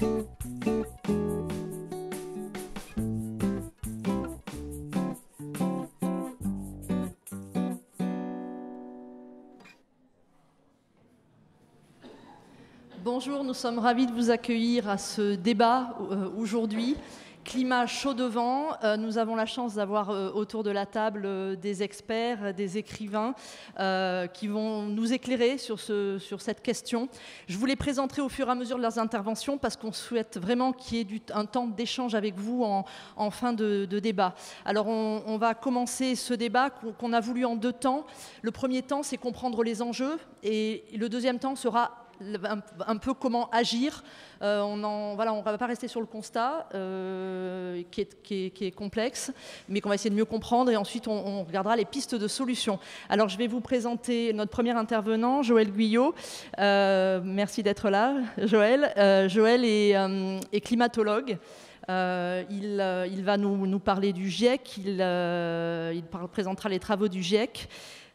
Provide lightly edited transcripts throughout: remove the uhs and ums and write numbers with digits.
Bonjour, nous sommes ravis de vous accueillir à ce débat aujourd'hui. Climat chaud devant, nous avons la chance d'avoir autour de la table des experts, des écrivains qui vont nous éclairer sur cette question. Je vous les présenterai au fur et à mesure de leurs interventions parce qu'on souhaite vraiment qu'il y ait un temps d'échange avec vous en fin de débat. Alors on va commencer ce débat qu'on a voulu en 2 temps. Le premier temps, c'est comprendre les enjeux et le deuxième temps sera un peu comment agir. On ne va pas rester sur le constat qui est complexe, mais qu'on va essayer de mieux comprendre et ensuite on regardera les pistes de solutions. Alors je vais vous présenter notre premier intervenant, Joël Guyot. Merci d'être là, Joël. Joël est climatologue. Il va nous parler du GIEC, il présentera les travaux du GIEC.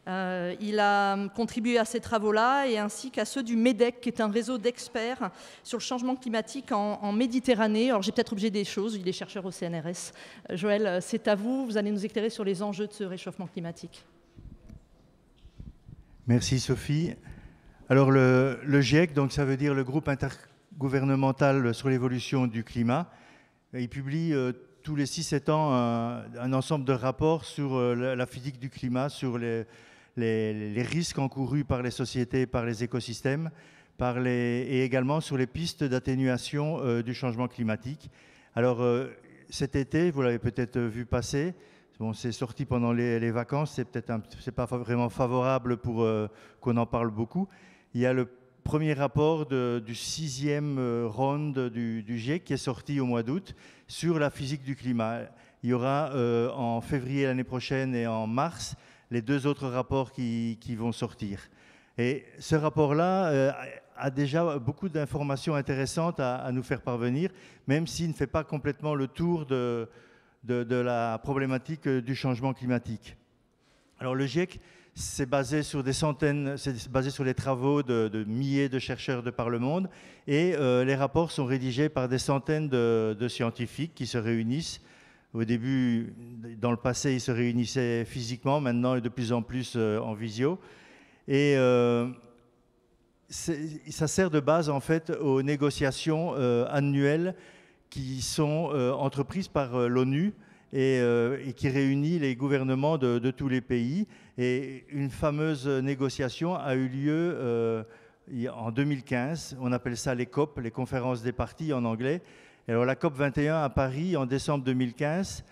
Il a contribué à ces travaux-là et ainsi qu'à ceux du MEDEC, qui est un réseau d'experts sur le changement climatique en Méditerranée. Alors j'ai peut-être obligé des choses, il est chercheur au CNRS. Joël, c'est à vous, vous allez nous éclairer sur les enjeux de ce réchauffement climatique. Merci Sophie. Alors le GIEC, donc ça veut dire le groupe intergouvernemental sur l'évolution du climat. Il publie tous les 6-7 ans un ensemble de rapports sur la physique du climat, sur les risques encourus par les sociétés, par les écosystèmes, et également sur les pistes d'atténuation du changement climatique. Alors cet été, vous l'avez peut-être vu passer, bon, c'est sorti pendant les vacances, c'est pas vraiment favorable pour qu'on en parle beaucoup. Il y a le premier rapport du 6e round du GIEC qui est sorti au mois d'août sur la physique du climat. Il y aura en février l'année prochaine et en mars les 2 autres rapports qui vont sortir. Et ce rapport-là a déjà beaucoup d'informations intéressantes à nous faire parvenir, même s'il ne fait pas complètement le tour de la problématique du changement climatique. Alors le GIEC, c'est basé sur les travaux de milliers de chercheurs de par le monde et les rapports sont rédigés par des centaines de scientifiques qui se réunissent. Au début, dans le passé, ils se réunissaient physiquement, maintenant de plus en plus en visio. Et ça sert de base en fait aux négociations annuelles qui sont entreprises par l'ONU et qui réunit les gouvernements de tous les pays. Et une fameuse négociation a eu lieu en 2015. On appelle ça les COP, les conférences des parties en anglais. Alors la COP 21 à Paris en décembre 2015,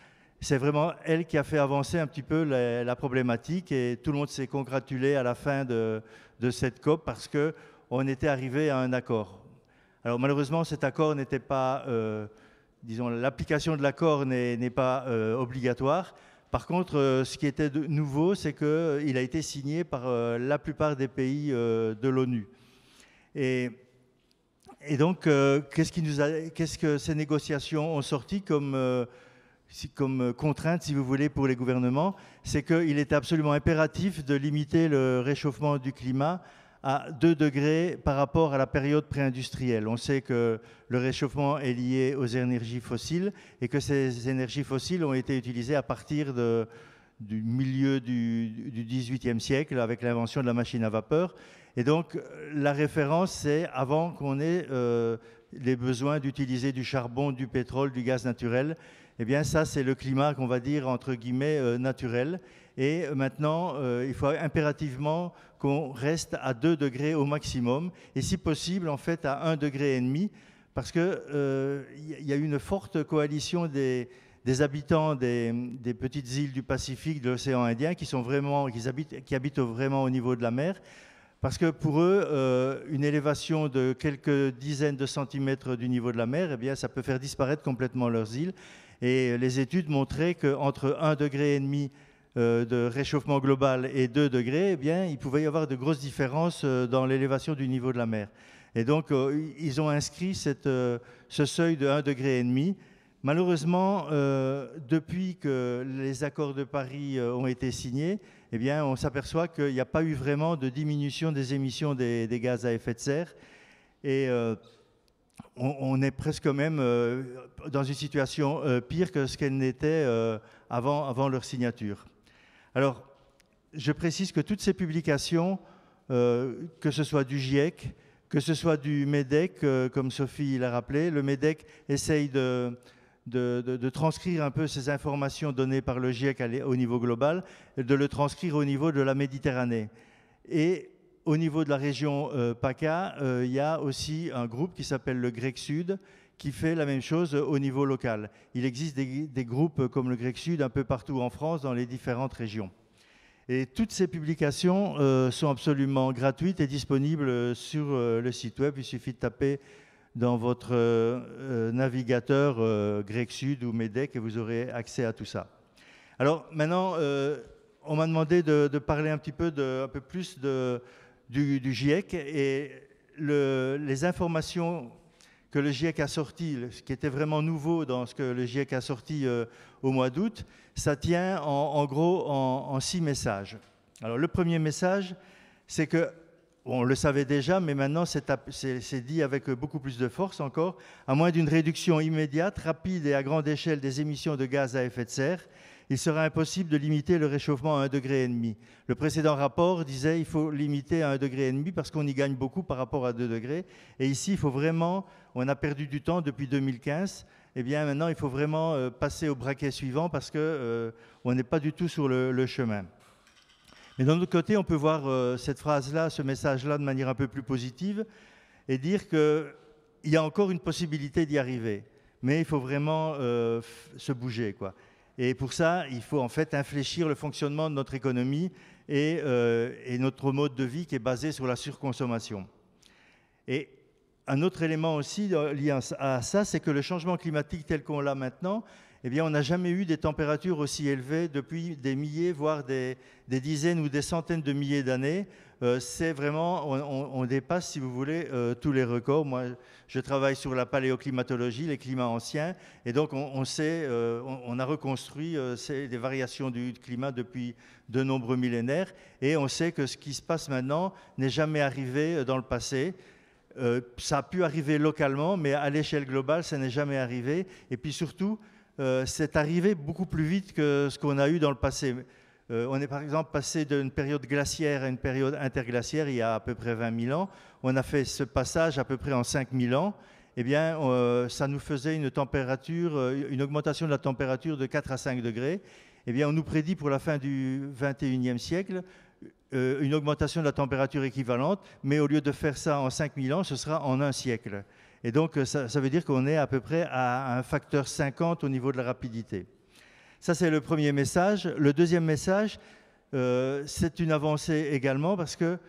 c'est vraiment elle qui a fait avancer un petit peu la problématique et tout le monde s'est congratulé à la fin de cette COP parce qu'on était arrivé à un accord. Alors malheureusement cet accord n'était pas, disons l'application de l'accord n'est pas obligatoire. Par contre, ce qui était nouveau, c'est qu'il a été signé par la plupart des pays de l'ONU. Et donc, qu'est-ce que ces négociations ont sorti comme contrainte, si vous voulez, pour les gouvernements? C'est qu'il était absolument impératif de limiter le réchauffement du climat à 2 degrés par rapport à la période pré-industrielle. On sait que le réchauffement est lié aux énergies fossiles et que ces énergies fossiles ont été utilisées à partir du milieu du XVIIIe siècle avec l'invention de la machine à vapeur. Et donc, la référence, c'est avant qu'on ait les besoins d'utiliser du charbon, du pétrole, du gaz naturel. Eh bien, ça, c'est le climat qu'on va dire, entre guillemets, naturel. Et maintenant, il faut impérativement qu'on reste à 2 degrés au maximum. Et si possible, en fait, à 1,5 degré. Parce qu'il y a une forte coalition des habitants des petites îles du Pacifique, de l'océan Indien, qui habitent vraiment au niveau de la mer. Parce que pour eux, une élévation de quelques dizaines de centimètres du niveau de la mer, eh bien, ça peut faire disparaître complètement leurs îles. Et les études montraient qu'entre 1,5 degré de réchauffement global et 2 degrés, eh bien, il pouvait y avoir de grosses différences dans l'élévation du niveau de la mer. Et donc, ils ont inscrit ce seuil de 1,5 degré. Malheureusement, depuis que les accords de Paris ont été signés, eh bien, on s'aperçoit qu'il n'y a pas eu vraiment de diminution des émissions des gaz à effet de serre. Et on est presque même dans une situation pire que ce qu'elle n'était avant leur signature. Alors, je précise que toutes ces publications, que ce soit du GIEC, que ce soit du MEDEC, comme Sophie l'a rappelé, le MEDEC essaye de transcrire un peu ces informations données par le GIEC au niveau global, et de le transcrire au niveau de la Méditerranée. Et au niveau de la région PACA, il y a aussi un groupe qui s'appelle le GREC Sud, qui fait la même chose au niveau local. Il existe des groupes comme le GREC Sud un peu partout en France, dans les différentes régions. Et toutes ces publications sont absolument gratuites et disponibles sur le site web. Il suffit de taper dans votre navigateur GREC Sud ou MEDEC et vous aurez accès à tout ça. Alors maintenant, on m'a demandé de parler un petit peu, un peu plus du GIEC et les informations que le GIEC a sorties, ce qui était vraiment nouveau dans ce que le GIEC a sorti au mois d'août, ça tient en gros en 6 messages. Alors le premier message, c'est que, on le savait déjà, mais maintenant c'est dit avec beaucoup plus de force encore, à moins d'une réduction immédiate, rapide et à grande échelle des émissions de gaz à effet de serre, il sera impossible de limiter le réchauffement à 1,5 degré. Le précédent rapport disait qu'il faut limiter à 1,5 degré parce qu'on y gagne beaucoup par rapport à 2 degrés. Et ici, il faut vraiment, on a perdu du temps depuis 2015, eh bien maintenant il faut vraiment passer au braquet suivant parce qu'on n'est pas du tout sur le chemin. Mais d'un autre côté, on peut voir cette phrase-là, ce message-là de manière un peu plus positive et dire qu'il y a encore une possibilité d'y arriver. Mais il faut vraiment se bouger, quoi. Et pour ça, il faut en fait infléchir le fonctionnement de notre économie et notre mode de vie qui est basé sur la surconsommation. Et un autre élément aussi lié à ça, c'est que le changement climatique tel qu'on l'a maintenant, eh bien, on n'a jamais eu des températures aussi élevées depuis des milliers, voire des dizaines ou des centaines de milliers d'années. C'est vraiment, on dépasse, si vous voulez, tous les records. Moi, je travaille sur la paléoclimatologie, les climats anciens, et donc on sait, on a reconstruit des variations du climat depuis de nombreux millénaires, et on sait que ce qui se passe maintenant n'est jamais arrivé dans le passé. Ça a pu arriver localement, mais à l'échelle globale, ça n'est jamais arrivé. Et puis surtout, c'est arrivé beaucoup plus vite que ce qu'on a eu dans le passé. On est par exemple passé d'une période glaciaire à une période interglaciaire il y a à peu près 20 000 ans. On a fait ce passage à peu près en 5 000 ans. Eh bien, ça nous faisait une augmentation de la température de 4 à 5 degrés. Eh bien, on nous prédit pour la fin du 21e siècle une augmentation de la température équivalente, mais au lieu de faire ça en 5 000 ans, ce sera en un siècle. Et donc, ça veut dire qu'on est à peu près à un facteur 50 au niveau de la rapidité. Ça, c'est le premier message. Le deuxième message, c'est une avancée également parce qu'il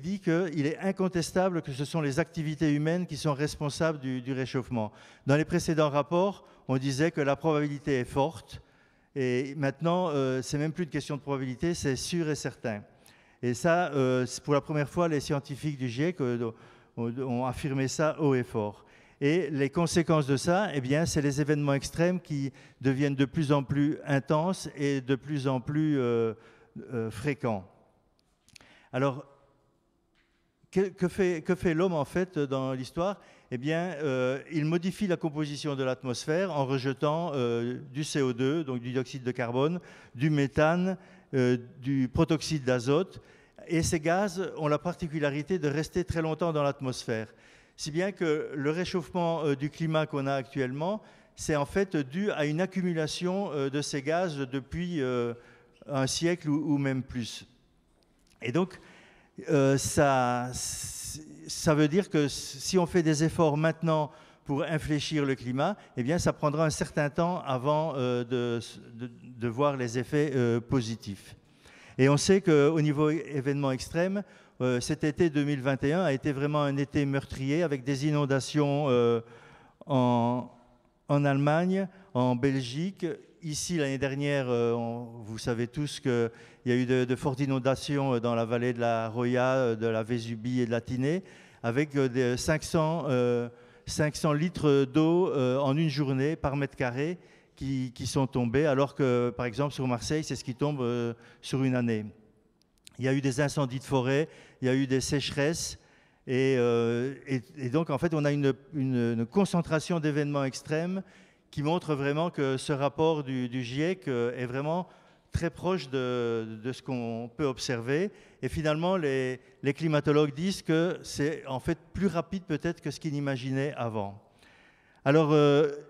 dit qu'il est incontestable que ce sont les activités humaines qui sont responsables du réchauffement. Dans les précédents rapports, on disait que la probabilité est forte. Et maintenant, c'est même plus une question de probabilité, c'est sûr et certain. Et ça, pour la première fois, les scientifiques du GIEC ont affirmé ça haut et fort. Et les conséquences de ça, eh bien, c'est les événements extrêmes qui deviennent de plus en plus intenses et de plus en plus fréquents. Alors, que fait l'homme en fait dans l'histoire? Eh bien, il modifie la composition de l'atmosphère en rejetant du CO2, donc du dioxyde de carbone, du méthane, du protoxyde d'azote. Et ces gaz ont la particularité de rester très longtemps dans l'atmosphère. Si bien que le réchauffement du climat qu'on a actuellement, c'est en fait dû à une accumulation de ces gaz depuis un siècle ou même plus. Et donc, ça veut dire que si on fait des efforts maintenant pour infléchir le climat, eh bien, ça prendra un certain temps avant de voir les effets positifs. Et on sait qu'au niveau événements extrêmes, cet été 2021 a été vraiment un été meurtrier avec des inondations en Allemagne, en Belgique. Ici, l'année dernière, vous savez tous qu'il y a eu de fortes inondations dans la vallée de la Roya, de la Vésubie et de la Tinée, avec 500 litres d'eau en une journée par mètre carré qui sont tombés, alors que, par exemple, sur Marseille, c'est ce qui tombe sur une année. Il y a eu des incendies de forêt, il y a eu des sécheresses, Et donc, en fait, on a une concentration d'événements extrêmes qui montre vraiment que ce rapport du GIEC est vraiment très proche de ce qu'on peut observer. Et finalement, les climatologues disent que c'est en fait plus rapide peut-être que ce qu'ils imaginaient avant. Alors,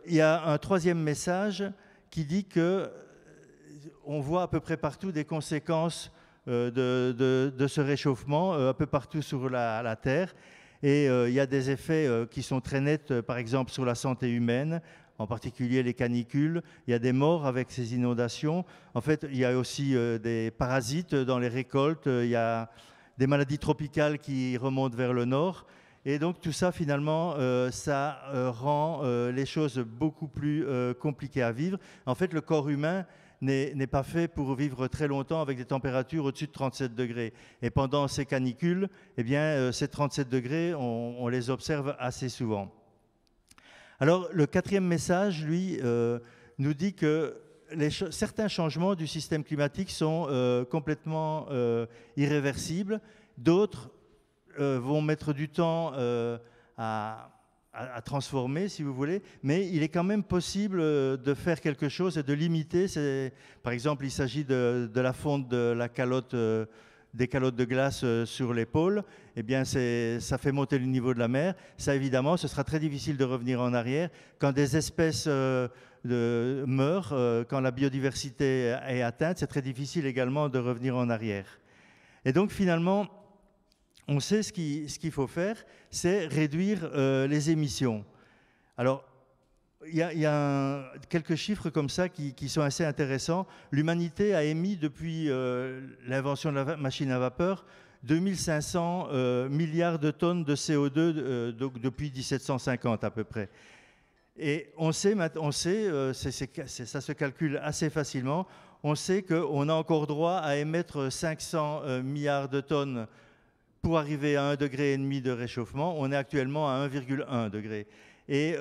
il y a un troisième message qui dit qu'on voit à peu près partout des conséquences de ce réchauffement, un peu partout sur la Terre. Et il y a des effets qui sont très nets, par exemple, sur la santé humaine, en particulier les canicules. Il y a des morts avec ces inondations. En fait, il y a aussi des parasites dans les récoltes. Il y a des maladies tropicales qui remontent vers le nord. Et donc, tout ça, finalement, ça rend les choses beaucoup plus compliquées à vivre. En fait, le corps humain n'est pas fait pour vivre très longtemps avec des températures au-dessus de 37 degrés. Et pendant ces canicules, eh bien, ces 37 degrés, on les observe assez souvent. Alors, le quatrième message, lui, nous dit que certains changements du système climatique sont complètement irréversibles. D'autres vont mettre du temps à transformer, si vous voulez, mais il est quand même possible de faire quelque chose et de limiter. Par exemple, il s'agit de la fonte de la calotte, des calottes de glace sur les pôles. Eh bien, ça fait monter le niveau de la mer. Ça, évidemment, ce sera très difficile de revenir en arrière. Quand des espèces meurent, quand la biodiversité est atteinte, c'est très difficile également de revenir en arrière. Et donc, finalement, on sait ce qu'il faut faire, c'est réduire les émissions. Alors, il y a quelques chiffres comme ça qui sont assez intéressants. L'humanité a émis depuis l'invention de la machine à vapeur 2500 milliards de tonnes de CO2 depuis 1750 à peu près. Et on sait ça se calcule assez facilement, on sait qu'on a encore droit à émettre 500 milliards de tonnes pour arriver à 1,5 degré de réchauffement. On est actuellement à 1,1 degré. Et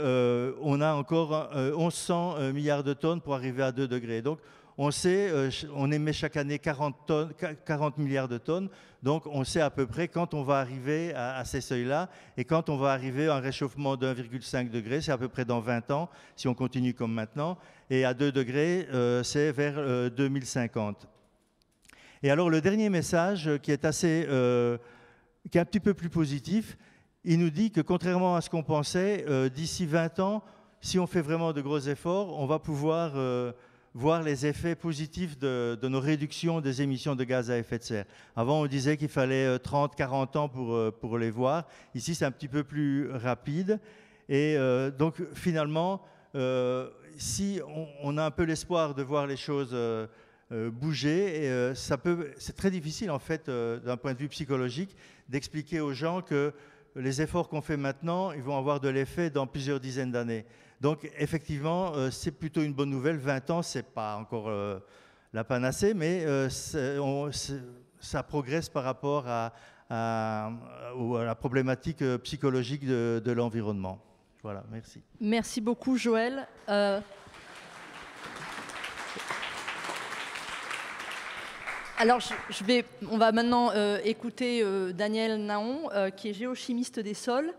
on a encore 1100 milliards de tonnes pour arriver à 2 degrés. Donc, on sait, on émet chaque année 40 milliards de tonnes. Donc, on sait à peu près quand on va arriver à ces seuils-là. Et quand on va arriver à un réchauffement de 1,5 degré, c'est à peu près dans 20 ans, si on continue comme maintenant. Et à 2 degrés, c'est vers 2050. Et alors, le dernier message qui est qui est un petit peu plus positif, il nous dit que contrairement à ce qu'on pensait, d'ici 20 ans, si on fait vraiment de gros efforts, on va pouvoir voir les effets positifs de nos réductions des émissions de gaz à effet de serre. Avant, on disait qu'il fallait 30-40 ans pour les voir. Ici, c'est un petit peu plus rapide. Et donc, finalement, si on a un peu l'espoir de voir les choses bouger, et c'est très difficile, en fait, d'un point de vue psychologique, d'expliquer aux gens que les efforts qu'on fait maintenant, ils vont avoir de l'effet dans plusieurs dizaines d'années. Donc, effectivement, c'est plutôt une bonne nouvelle. 20 ans, ce n'est pas encore la panacée, mais ça progresse par rapport à la problématique psychologique de l'environnement. Voilà, merci. Merci beaucoup, Joël. Alors, on va maintenant écouter Daniel Naon, qui est géochimiste des sols,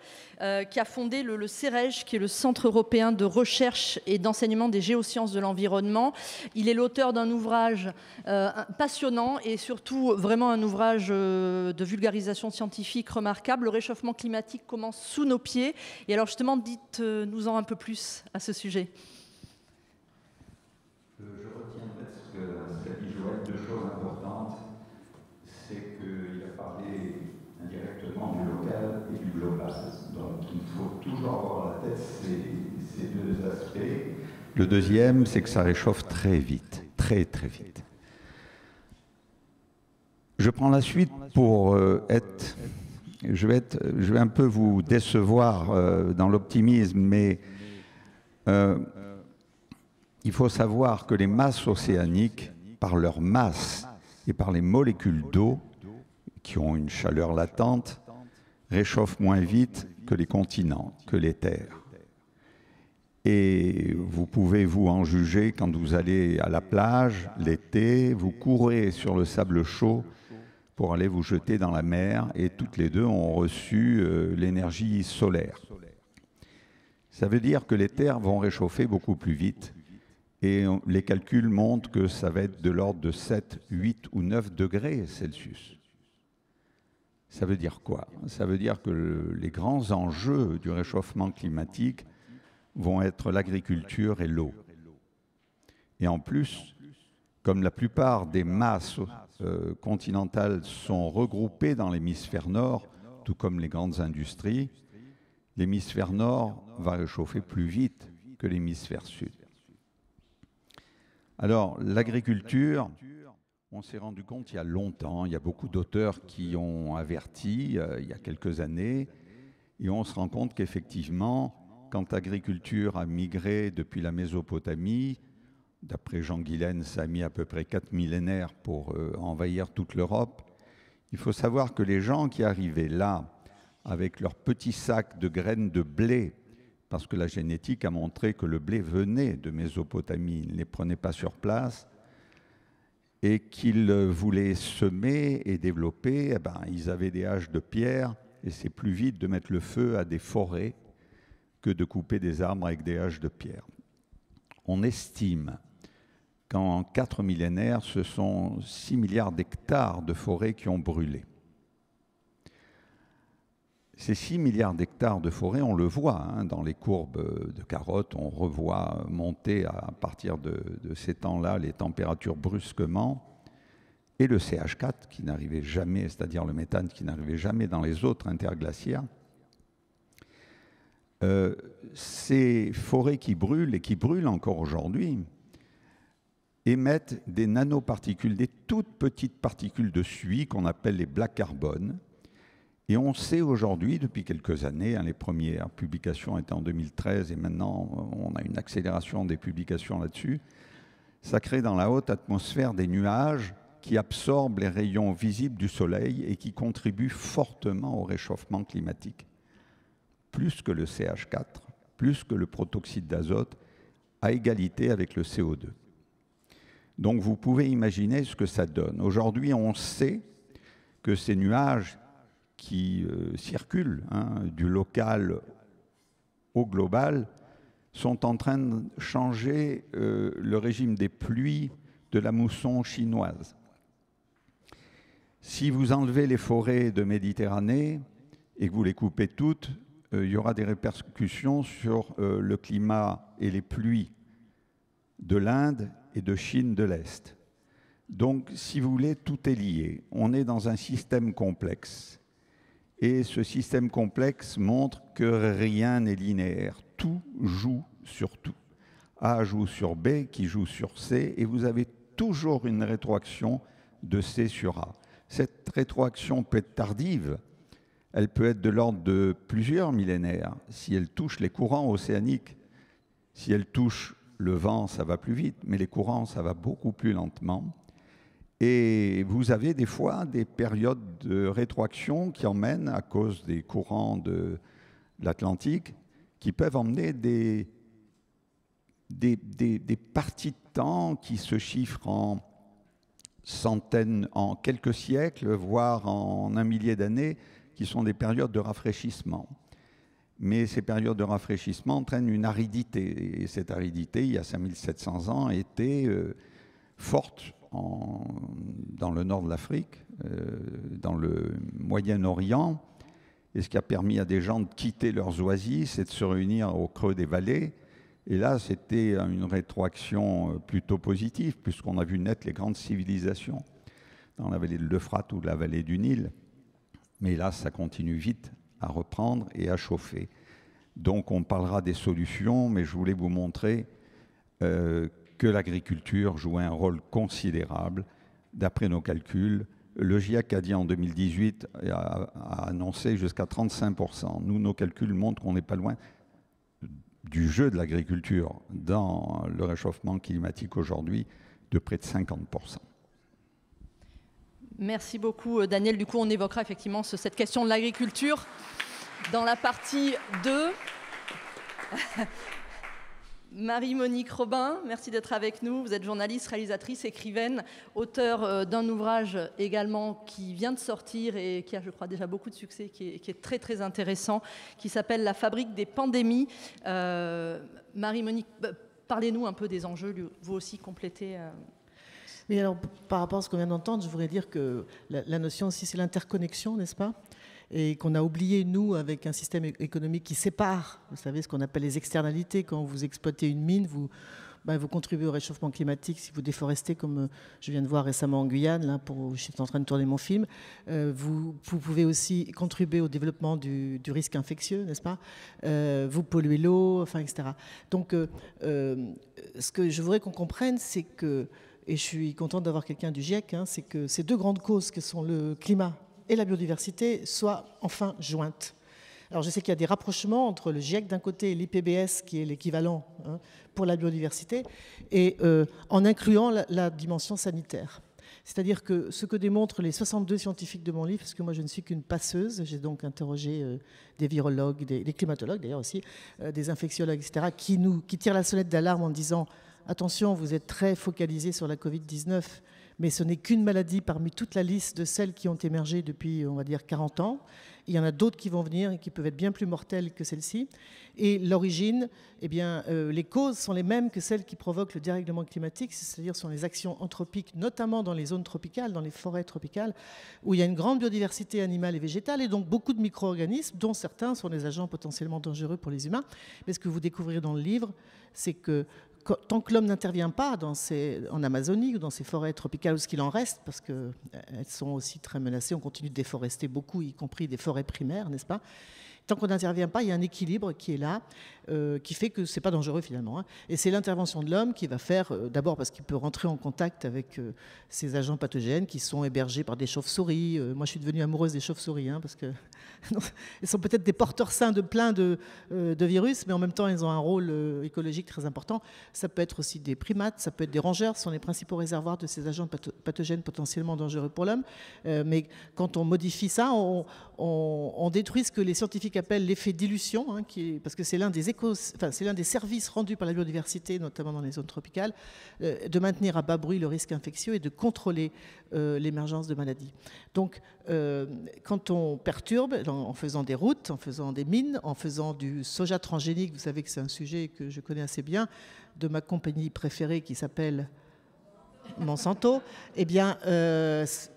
qui a fondé le CEREG, qui est le Centre européen de recherche et d'enseignement des géosciences de l'environnement. Il est l'auteur d'un ouvrage passionnant et surtout vraiment un ouvrage de vulgarisation scientifique remarquable. Le réchauffement climatique commence sous nos pieds. Et alors justement, dites-nous-en un peu plus à ce sujet. Je retiendrai ce qu'a dit Joël, deux choses importantes. C'est qu'il a parlé indirectement du local et du global. Donc il faut toujours avoir à la tête ces deux aspects. Le deuxième, c'est que ça réchauffe très vite, très très vite. Je prends la suite pour je vais un peu vous décevoir dans l'optimisme, mais il faut savoir que les masses océaniques, par leur masse et par les molécules d'eau, qui ont une chaleur latente, réchauffent moins vite que les continents, que les terres. Et vous pouvez vous en juger quand vous allez à la plage l'été, vous courez sur le sable chaud, pour aller vous jeter dans la mer, et toutes les deux ont reçu l'énergie solaire. Ça veut dire que les terres vont réchauffer beaucoup plus vite, et les calculs montrent que ça va être de l'ordre de 7, 8 ou 9 degrés Celsius. Ça veut dire quoi? Ça veut dire que les grands enjeux du réchauffement climatique vont être l'agriculture et l'eau. Et en plus, comme la plupart des masses continentales sont regroupées dans l'hémisphère nord, tout comme les grandes industries, l'hémisphère nord va réchauffer plus vite que l'hémisphère sud. Alors, l'agriculture, on s'est rendu compte il y a longtemps, il y a beaucoup d'auteurs qui ont averti il y a quelques années, et on se rend compte qu'effectivement, quand l'agriculture a migré depuis la Mésopotamie, d'après Jean Guilaine, ça a mis à peu près 4 millénaires pour envahir toute l'Europe. Il faut savoir que les gens qui arrivaient là, avec leurs petits sacs de graines de blé, parce que la génétique a montré que le blé venait de Mésopotamie, ils ne les prenaient pas sur place, et qu'ils voulaient semer et développer, eh ben, ils avaient des haches de pierre, et c'est plus vite de mettre le feu à des forêts que de couper des arbres avec des haches de pierre. On estime qu'en 4 millénaires, ce sont 6 milliards d'hectares de forêts qui ont brûlé. Ces 6 milliards d'hectares de forêts, on le voit dans les courbes de carottes, on revoit monter à partir de ces temps-là les températures brusquement, et le CH4 qui n'arrivait jamais, c'est-à-dire le méthane qui n'arrivait jamais dans les autres interglaciaires. Ces forêts qui brûlent, et qui brûlent encore aujourd'hui, émettent des nanoparticules, des toutes petites particules de suie qu'on appelle les black carbone. Et on sait aujourd'hui, depuis quelques années, les premières publications étaient en 2013 et maintenant on a une accélération des publications là-dessus, ça crée dans la haute atmosphère des nuages qui absorbent les rayons visibles du soleil et qui contribuent fortement au réchauffement climatique. Plus que le CH4, plus que le protoxyde d'azote, à égalité avec le CO2. Donc vous pouvez imaginer ce que ça donne. Aujourd'hui, on sait que ces nuages qui circulent du local au global sont en train de changer le régime des pluies de la mousson chinoise. Si vous enlevez les forêts de Méditerranée et que vous les coupez toutes, il y aura des répercussions sur le climat et les pluies de l'Inde et de Chine de l'Est. Donc, si vous voulez, tout est lié. On est dans un système complexe. Et ce système complexe montre que rien n'est linéaire. Tout joue sur tout. A joue sur B, qui joue sur C, et vous avez toujours une rétroaction de C sur A. Cette rétroaction peut être tardive. Elle peut être de l'ordre de plusieurs millénaires. Si elle touche les courants océaniques, si elle touche le vent, ça va plus vite, mais les courants, ça va beaucoup plus lentement. Et vous avez des fois des périodes de rétroaction qui emmènent, à cause des courants de l'Atlantique, qui peuvent emmener des parties de temps qui se chiffrent en centaines, en quelques siècles, voire en un millier d'années, qui sont des périodes de rafraîchissement. Mais ces périodes de rafraîchissement entraînent une aridité. Et cette aridité, il y a 5700 ans, était forte dans le nord de l'Afrique, dans le Moyen-Orient. Et ce qui a permis à des gens de quitter leurs oasis et de se réunir au creux des vallées. Et là, c'était une rétroaction plutôt positive, puisqu'on a vu naître les grandes civilisations dans la vallée de l'Euphrate ou la vallée du Nil. Mais là, ça continue vite à reprendre et à chauffer. Donc, on parlera des solutions, mais je voulais vous montrer que l'agriculture jouait un rôle considérable. D'après nos calculs, le GIEC a dit en 2018, a annoncé jusqu'à 35%. Nous, nos calculs montrent qu'on n'est pas loin du jeu de l'agriculture dans le réchauffement climatique aujourd'hui de près de 50%. Merci beaucoup, Daniel. Du coup, on évoquera effectivement cette question de l'agriculture dans la partie 2. Marie-Monique Robin, merci d'être avec nous. Vous êtes journaliste, réalisatrice, écrivaine, auteure d'un ouvrage également qui vient de sortir et qui a, je crois, déjà beaucoup de succès, qui est très très intéressant, qui s'appelle « La fabrique des pandémies ». Marie-Monique, parlez-nous un peu des enjeux, vous aussi complétez. Oui, alors par rapport à ce qu'on vient d'entendre, je voudrais dire que la notion aussi, c'est l'interconnexion, n'est-ce pas ? Et qu'on a oublié, nous, avec un système économique qui sépare, vous savez, ce qu'on appelle les externalités. Quand vous exploitez une mine, vous contribuez au réchauffement climatique. Si vous déforestez, comme je viens de voir récemment en Guyane, là, je suis en train de tourner mon film, vous pouvez aussi contribuer au développement du risque infectieux, n'est-ce pas ? Vous polluez l'eau, enfin, etc. Donc, ce que je voudrais qu'on comprenne, c'est que, et je suis contente d'avoir quelqu'un du GIEC, c'est que ces deux grandes causes que sont le climat et la biodiversité soient enfin jointes. Alors je sais qu'il y a des rapprochements entre le GIEC d'un côté et l'IPBES, qui est l'équivalent pour la biodiversité, et en incluant la dimension sanitaire. C'est-à-dire que ce que démontrent les 62 scientifiques de mon livre, parce que moi je ne suis qu'une passeuse, j'ai donc interrogé des virologues, des climatologues d'ailleurs aussi, des infectiologues, etc., qui tirent la sonnette d'alarme en disant « Attention, vous êtes très focalisés sur la Covid-19 », mais ce n'est qu'une maladie parmi toute la liste de celles qui ont émergé depuis, on va dire, 40 ans. Il y en a d'autres qui vont venir et qui peuvent être bien plus mortelles que celle-ci. Et l'origine, eh bien, les causes sont les mêmes que celles qui provoquent le dérèglement climatique, c'est-à-dire sont les actions anthropiques, notamment dans les zones tropicales, dans les forêts tropicales, où il y a une grande biodiversité animale et végétale, et donc beaucoup de micro-organismes, dont certains sont des agents potentiellement dangereux pour les humains. Mais ce que vous découvrirez dans le livre, c'est que tant que l'homme n'intervient pas en Amazonie ou dans ces forêts tropicales, ou ce qu'il en reste, parce qu'elles sont aussi très menacées, on continue de déforester beaucoup, y compris des forêts primaires, n'est-ce pas ? Tant qu'on n'intervient pas, il y a un équilibre qui est là, qui fait que ce n'est pas dangereux finalement. Et c'est l'intervention de l'homme qui va faire, d'abord parce qu'il peut rentrer en contact avec ces agents pathogènes qui sont hébergés par des chauves-souris. Moi, je suis devenue amoureuse des chauves-souris, parce que ils sont peut-être des porteurs sains de plein de virus, mais en même temps, ils ont un rôle écologique très important. Ça peut être aussi des primates, ça peut être des rongeurs, ce sont les principaux réservoirs de ces agents pathogènes potentiellement dangereux pour l'homme. Mais quand on modifie ça, on détruit ce que les scientifiques appellent l'effet dilution, parce que c'est l'un des services rendus par la biodiversité, notamment dans les zones tropicales, de maintenir à bas bruit le risque infectieux et de contrôler l'émergence de maladies. Donc, quand on perturbe, en faisant des routes, en faisant des mines, en faisant du soja transgénique, vous savez que c'est un sujet que je connais assez bien, de ma compagnie préférée qui s'appelle Monsanto, eh bien,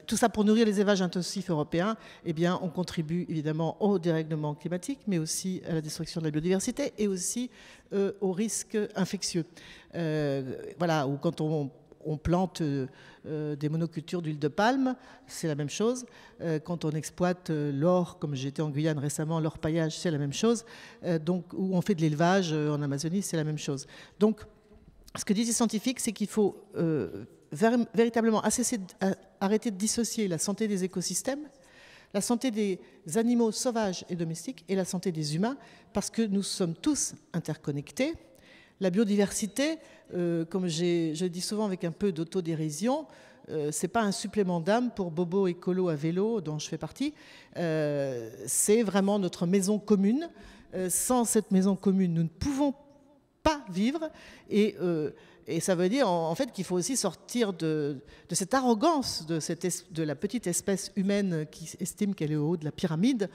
tout ça pour nourrir les élevages intensifs européens, eh bien, on contribue évidemment au dérèglement climatique, mais aussi à la destruction de la biodiversité et aussi aux risques infectieux. Voilà, ou quand on plante des monocultures d'huile de palme, c'est la même chose. Quand on exploite l'or, comme j'étais en Guyane récemment, l'orpaillage, c'est la même chose. Donc, où on fait de l'élevage en Amazonie, c'est la même chose. Donc, ce que disent les scientifiques, c'est qu'il faut véritablement arrêter de dissocier la santé des écosystèmes, la santé des animaux sauvages et domestiques et la santé des humains, parce que nous sommes tous interconnectés. La biodiversité, comme je dis souvent avec un peu d'autodérision, c'est pas un supplément d'âme pour Bobo écolo à vélo, dont je fais partie. C'est vraiment notre maison commune. Sans cette maison commune, nous ne pouvons pas vivre. Et ça veut dire en fait qu'il faut aussi sortir de cette arrogance de la petite espèce humaine qui estime qu'elle est au haut de la pyramide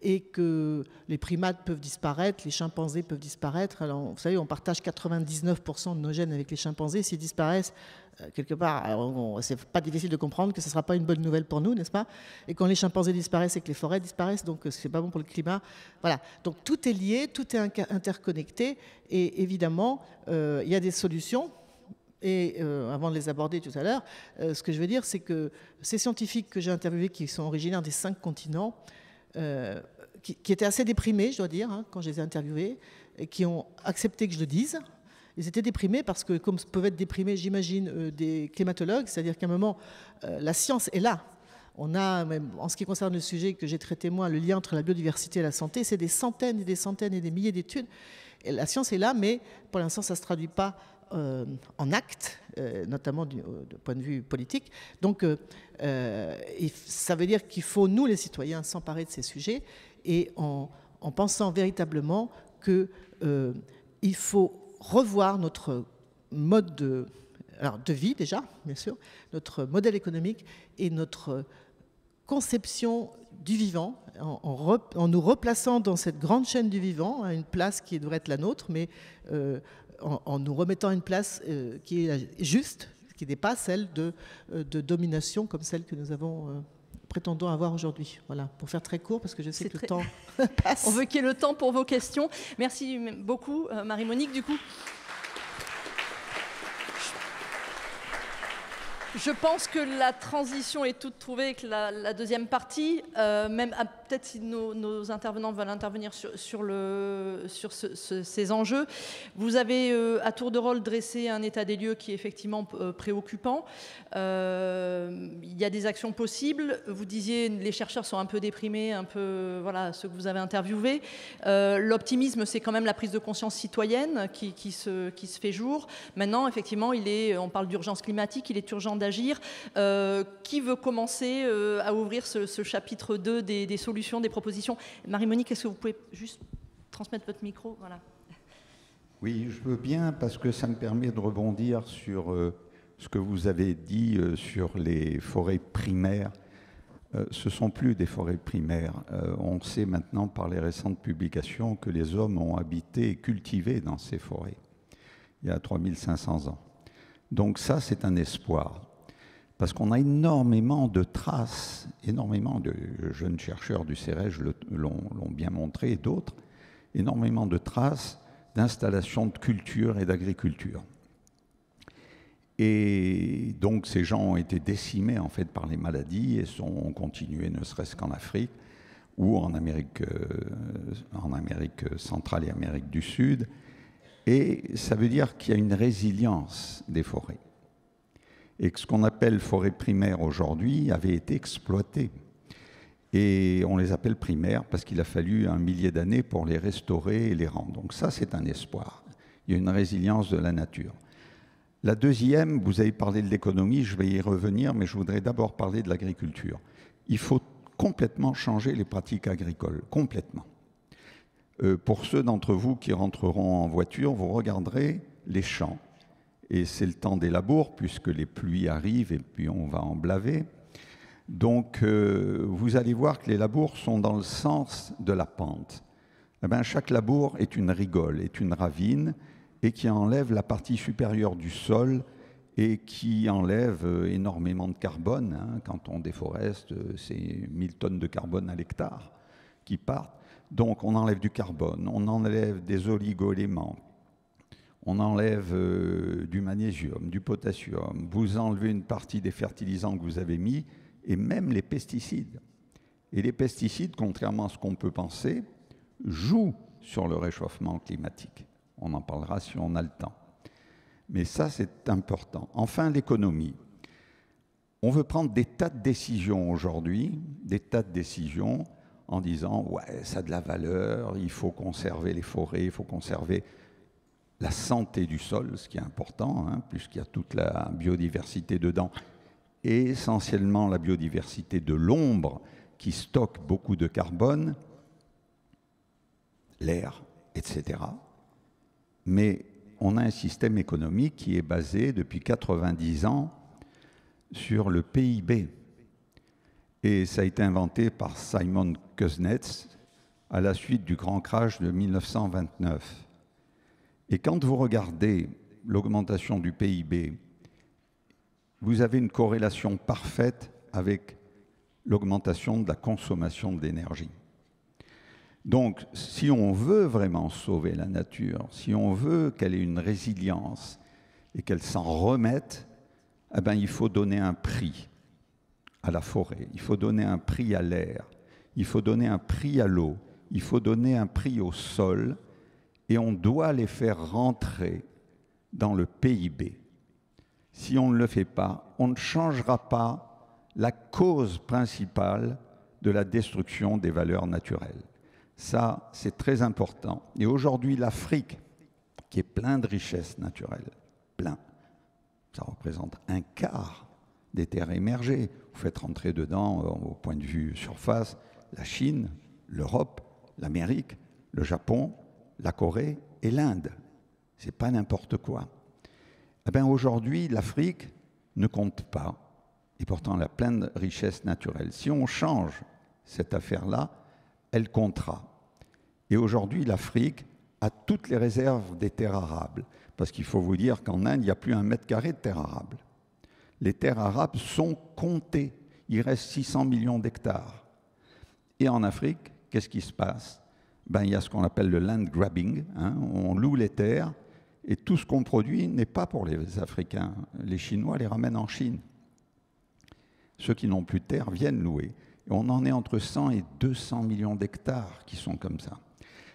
et que les primates peuvent disparaître, les chimpanzés peuvent disparaître. Alors, vous savez, on partage 99% de nos gènes avec les chimpanzés. S'ils disparaissent, quelque part, c'est pas difficile de comprendre que ce ne sera pas une bonne nouvelle pour nous, n'est-ce pas ? Et quand les chimpanzés disparaissent, c'est que les forêts disparaissent, donc c'est pas bon pour le climat. Voilà. Donc tout est lié, tout est interconnecté, et évidemment, il y a des solutions. Et avant de les aborder tout à l'heure, ce que je veux dire, c'est que ces scientifiques que j'ai interviewés, qui sont originaires des 5 continents, qui étaient assez déprimés, je dois dire, quand je les ai interviewés, et qui ont accepté que je le dise. Ils étaient déprimés parce que, comme peuvent être déprimés, j'imagine, des climatologues, c'est-à-dire qu'à un moment, la science est là. On a, même en ce qui concerne le sujet que j'ai traité moi, le lien entre la biodiversité et la santé, c'est des centaines et des centaines et des milliers d'études. Et la science est là, mais pour l'instant, ça ne se traduit pas en actes, notamment du point de vue politique. Donc, ça veut dire qu'il faut, nous, les citoyens, s'emparer de ces sujets et en pensant véritablement qu'il faut revoir notre mode de vie déjà, bien sûr, notre modèle économique et notre conception du vivant, en nous replaçant dans cette grande chaîne du vivant, à une place qui devrait être la nôtre, mais en nous remettant à une place qui est juste, qui n'est pas celle de domination comme celle que nous prétendons avoir aujourd'hui. Voilà, pour faire très court, parce que je sais que le temps passe. On veut qu'il y ait le temps pour vos questions. Merci beaucoup, Marie-Monique. Du coup, je pense que la transition est toute trouvée avec la deuxième partie. Même peut-être si nos intervenants veulent intervenir sur ces enjeux. Vous avez à tour de rôle dressé un état des lieux qui est effectivement préoccupant. Il y a des actions possibles. Vous disiez les chercheurs sont un peu déprimés, un peu voilà ceux que vous avez interviewés. L'optimisme, c'est quand même la prise de conscience citoyenne qui se fait jour. Maintenant, effectivement, on parle d'urgence climatique, il est urgent d'agir. Qui veut commencer à ouvrir ce chapitre 2 des solutions, des propositions? Marie-Monique, est-ce que vous pouvez juste transmettre votre micro? Voilà. Oui, je veux bien, parce que ça me permet de rebondir sur ce que vous avez dit sur les forêts primaires. Ce ne sont plus des forêts primaires. On sait maintenant par les récentes publications que les hommes ont habité et cultivé dans ces forêts il y a 3500 ans. Donc ça, c'est un espoir. Parce qu'on a énormément de traces, énormément de jeunes chercheurs du CEREJ l'ont bien montré, et d'autres, énormément de traces d'installations de culture et d'agriculture. Et donc ces gens ont été décimés en fait par les maladies et ont continué ne serait-ce qu'en Afrique ou en Amérique centrale et Amérique du Sud. Et ça veut dire qu'il y a une résilience des forêts. Et que ce qu'on appelle forêts primaires aujourd'hui avait été exploité. Et on les appelle primaires parce qu'il a fallu 1 millier d'années pour les restaurer et les rendre. Donc ça, c'est un espoir. Il y a une résilience de la nature. La deuxième, vous avez parlé de l'économie, je vais y revenir, mais je voudrais d'abord parler de l'agriculture. Il faut complètement changer les pratiques agricoles, complètement. Pour ceux d'entre vous qui rentreront en voiture, vous regarderez les champs. Et c'est le temps des labours, puisque les pluies arrivent et puis on va en blaver. Donc, vous allez voir que les labours sont dans le sens de la pente. Eh bien, chaque labour est une rigole, est une ravine, et qui enlève la partie supérieure du sol et qui enlève énormément de carbone. Hein. Quand on déforeste, c'est 1000 tonnes de carbone à l'hectare qui partent. Donc, on enlève du carbone, on enlève des oligo-éléments, on enlève du magnésium, du potassium, vous enlevez une partie des fertilisants que vous avez mis, et même les pesticides. Et les pesticides, contrairement à ce qu'on peut penser, jouent sur le réchauffement climatique. On en parlera si on a le temps. Mais ça, c'est important. Enfin, l'économie. On veut prendre des tas de décisions aujourd'hui, des tas de décisions en disant « ouais, ça a de la valeur, il faut conserver les forêts, il faut conserver la santé du sol », ce qui est important, hein, puisqu'il y a toute la biodiversité dedans, et essentiellement la biodiversité de l'ombre qui stocke beaucoup de carbone, l'air, etc. Mais on a un système économique qui est basé depuis 90 ans sur le PIB. Et ça a été inventé par Simon Kuznets à la suite du grand crash de 1929. Et quand vous regardez l'augmentation du PIB, vous avez une corrélation parfaite avec l'augmentation de la consommation d'énergie. Donc, si on veut vraiment sauver la nature, si on veut qu'elle ait une résilience et qu'elle s'en remette, eh bien, il faut donner un prix à la forêt, il faut donner un prix à l'air, il faut donner un prix à l'eau, il faut donner un prix au sol, et on doit les faire rentrer dans le PIB. Si on ne le fait pas, on ne changera pas la cause principale de la destruction des valeurs naturelles. Ça, c'est très important. Et aujourd'hui, l'Afrique, qui est plein de richesses naturelles, plein, ça représente un quart des terres émergées. Vous faites rentrer dedans, au point de vue surface, la Chine, l'Europe, l'Amérique, le Japon, la Corée et l'Inde. c'est pas n'importe quoi. Eh bien, aujourd'hui, l'Afrique ne compte pas, et pourtant elle a plein de richesses naturelles. Si on change cette affaire-là, elle comptera. Et aujourd'hui, l'Afrique a toutes les réserves des terres arables, parce qu'il faut vous dire qu'en Inde, il n'y a plus 1 mètre carré de terres arables. Les terres arabes sont comptées. Il reste 600 millions d'hectares. Et en Afrique, qu'est-ce qui se passe? Ben, il y a ce qu'on appelle le land grabbing. Hein, on loue les terres et tout ce qu'on produit n'est pas pour les Africains. Les Chinois les ramènent en Chine. Ceux qui n'ont plus de terre viennent louer. Et on en est entre 100 et 200 millions d'hectares qui sont comme ça.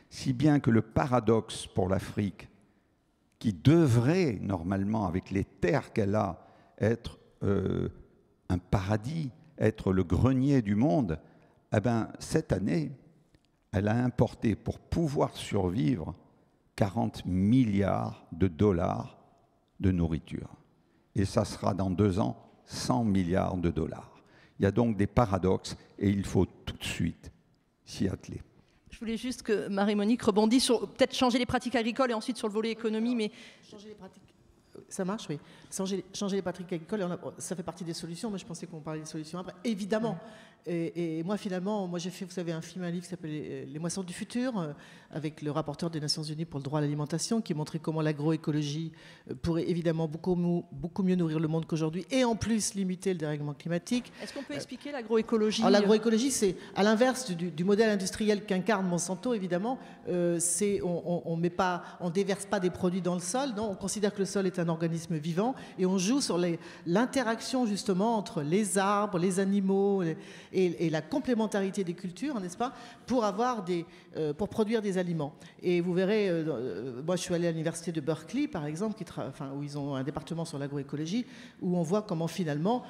Si bien que le paradoxe pour l'Afrique, qui devrait normalement, avec les terres qu'elle a, être un paradis, être le grenier du monde, eh ben, cette année, elle a importé pour pouvoir survivre 40 milliards de dollars de nourriture. Et ça sera dans 2 ans 100 milliards de dollars. Il y a donc des paradoxes et il faut tout de suite s'y atteler. Je voulais juste que Marie-Monique rebondisse sur peut-être changer les pratiques agricoles et ensuite sur le volet économie, mais... Changer les pratiques... Ça marche, oui. Changer les pratiques agricoles, ça fait partie des solutions, mais je pensais qu'on parlait des solutions après. Évidemment. Et moi, finalement, j'ai fait, vous savez, un livre qui s'appelle Les moissons du futur, avec le rapporteur des Nations Unies pour le droit à l'alimentation, qui montrait comment l'agroécologie pourrait évidemment beaucoup mieux nourrir le monde qu'aujourd'hui, et en plus limiter le dérèglement climatique. Est-ce qu'on peut expliquer l'agroécologie? Alors l'agroécologie, c'est à l'inverse du modèle industriel qu'incarne Monsanto, évidemment. On déverse pas des produits dans le sol, non, on considère que le sol est un organisme vivant, et on joue sur l'interaction justement entre les arbres, les animaux et la complémentarité des cultures, n'est-ce pas, pour produire des aliments. Et vous verrez, moi je suis allé à l'université de Berkeley, par exemple, où ils ont un département sur l'agroécologie, où on voit comment finalement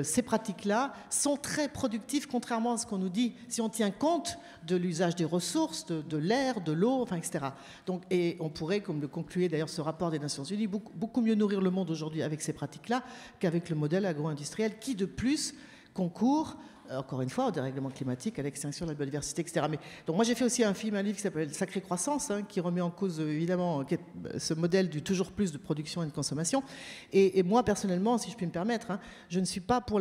ces pratiques-là sont très productives, contrairement à ce qu'on nous dit, si on tient compte de l'usage des ressources, de l'air, de l'eau, enfin, etc. Donc, et on pourrait, comme le concluait d'ailleurs ce rapport des Nations Unies, beaucoup mieux nourrir le monde aujourd'hui avec ces pratiques-là qu'avec le modèle agro-industriel qui, de plus, concourt, encore une fois, au dérèglement climatique, à l'extinction de la biodiversité, etc. Donc moi, j'ai fait aussi un livre qui s'appelle Sacrée Croissance, hein, qui remet en cause, évidemment, ce modèle du toujours plus de production et de consommation. Et moi, personnellement, si je puis me permettre, hein, je ne suis pas pour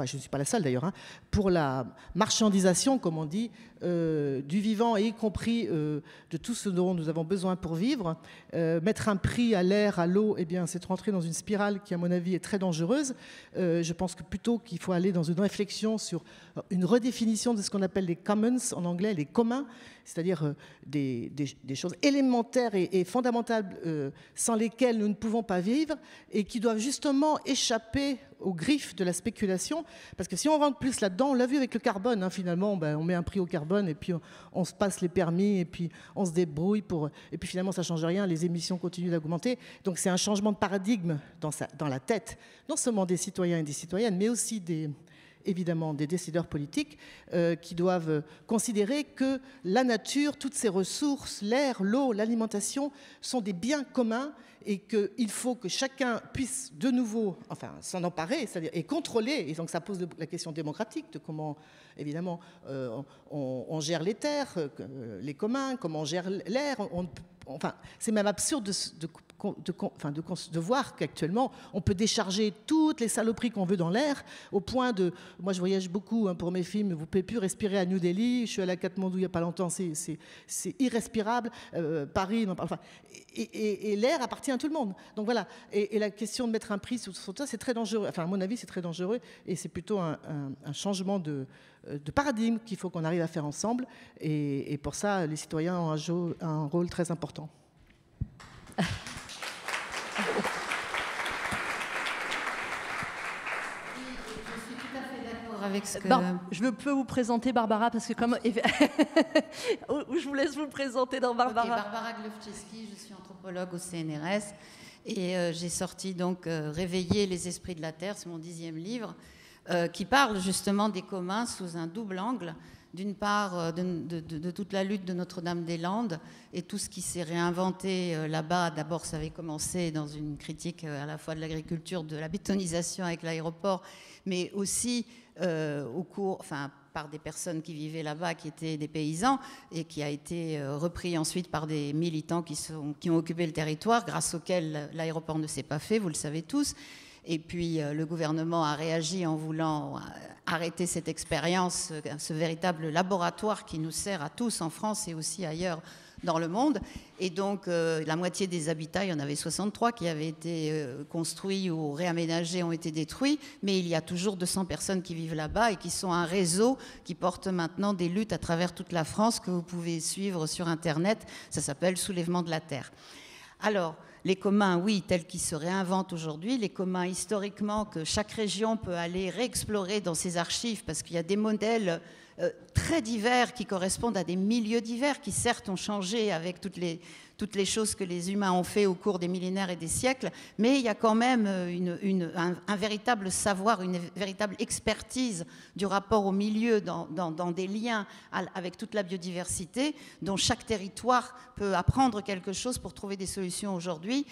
je ne suis pas la seule d'ailleurs, hein, pour la marchandisation, comme on dit, du vivant, et y compris de tout ce dont nous avons besoin pour vivre. Mettre un prix à l'air, à l'eau, eh bien, c'est rentrer dans une spirale qui, à mon avis, est très dangereuse. Je pense que plutôt qu'il faut aller dans une réflexion sur une redéfinition de ce qu'on appelle les commons, en anglais, les communs, c'est-à-dire des choses élémentaires et fondamentales sans lesquelles nous ne pouvons pas vivre et qui doivent justement échapper aux griffes de la spéculation, parce que si on rentre plus là-dedans, on l'a vu avec le carbone, hein, finalement, on met un prix au carbone et puis on se passe les permis et puis on se débrouille et puis finalement ça ne change rien, les émissions continuent d'augmenter. Donc c'est un changement de paradigme dans la tête, non seulement des citoyens et des citoyennes, mais aussi évidemment des décideurs politiques qui doivent considérer que la nature, toutes ses ressources, l'air, l'eau, l'alimentation sont des biens communs et qu'il faut que chacun puisse de nouveau s'en emparer, c'est-à-dire et contrôler. Et donc ça pose la question démocratique de comment, évidemment, on gère les terres, les communs, comment on gère l'air. C'est même absurde de voir qu'actuellement, on peut décharger toutes les saloperies qu'on veut dans l'air, au point de... Moi, je voyage beaucoup pour mes films, vous ne pouvez plus respirer à New Delhi, je suis allé à Katmandou il n'y a pas longtemps, c'est irrespirable, Paris, et l'air appartient à tout le monde. Donc voilà, et la question de mettre un prix sur ça, c'est très dangereux, à mon avis, c'est très dangereux, et c'est plutôt un changement de paradigme qu'il faut qu'on arrive à faire ensemble, et pour ça, les citoyens ont un rôle très important. Avec ce que... je peux vous présenter Barbara, parce que comme... je vous laisse vous présenter dans Barbara. Okay, Barbara Glowczewski, je suis anthropologue au CNRS et j'ai sorti donc Réveiller les esprits de la Terre, c'est mon 10e livre, qui parle justement des communs sous un double angle. D'une part, de toute la lutte de Notre-Dame-des-Landes et tout ce qui s'est réinventé là-bas. D'abord, ça avait commencé dans une critique à la fois de l'agriculture, de la bétonisation avec l'aéroport, mais aussi par des personnes qui vivaient là-bas, qui étaient des paysans, et qui a été repris ensuite par des militants qui ont occupé le territoire, grâce auxquels l'aéroport ne s'est pas fait, vous le savez tous. Et puis le gouvernement a réagi en voulant arrêter cette expérience, ce véritable laboratoire qui nous sert à tous en France et aussi ailleurs dans le monde. Et donc la moitié des habitats, il y en avait 63 qui avaient été construits ou réaménagés, ont été détruits, mais il y a toujours 200 personnes qui vivent là-bas et qui sont un réseau qui porte maintenant des luttes à travers toute la France que vous pouvez suivre sur Internet. Ça s'appelle Soulèvement de la Terre. Alors, les communs, oui, tels qu'ils se réinventent aujourd'hui, les communs historiquement que chaque région peut aller réexplorer dans ses archives, parce qu'il y a des modèles très divers qui correspondent à des milieux divers, qui certes ont changé avec toutes les choses que les humains ont fait au cours des millénaires et des siècles, mais il y a quand même un véritable savoir, une véritable expertise du rapport au milieu dans des liens avec toute la biodiversité, dont chaque territoire peut apprendre quelque chose pour trouver des solutions aujourd'hui,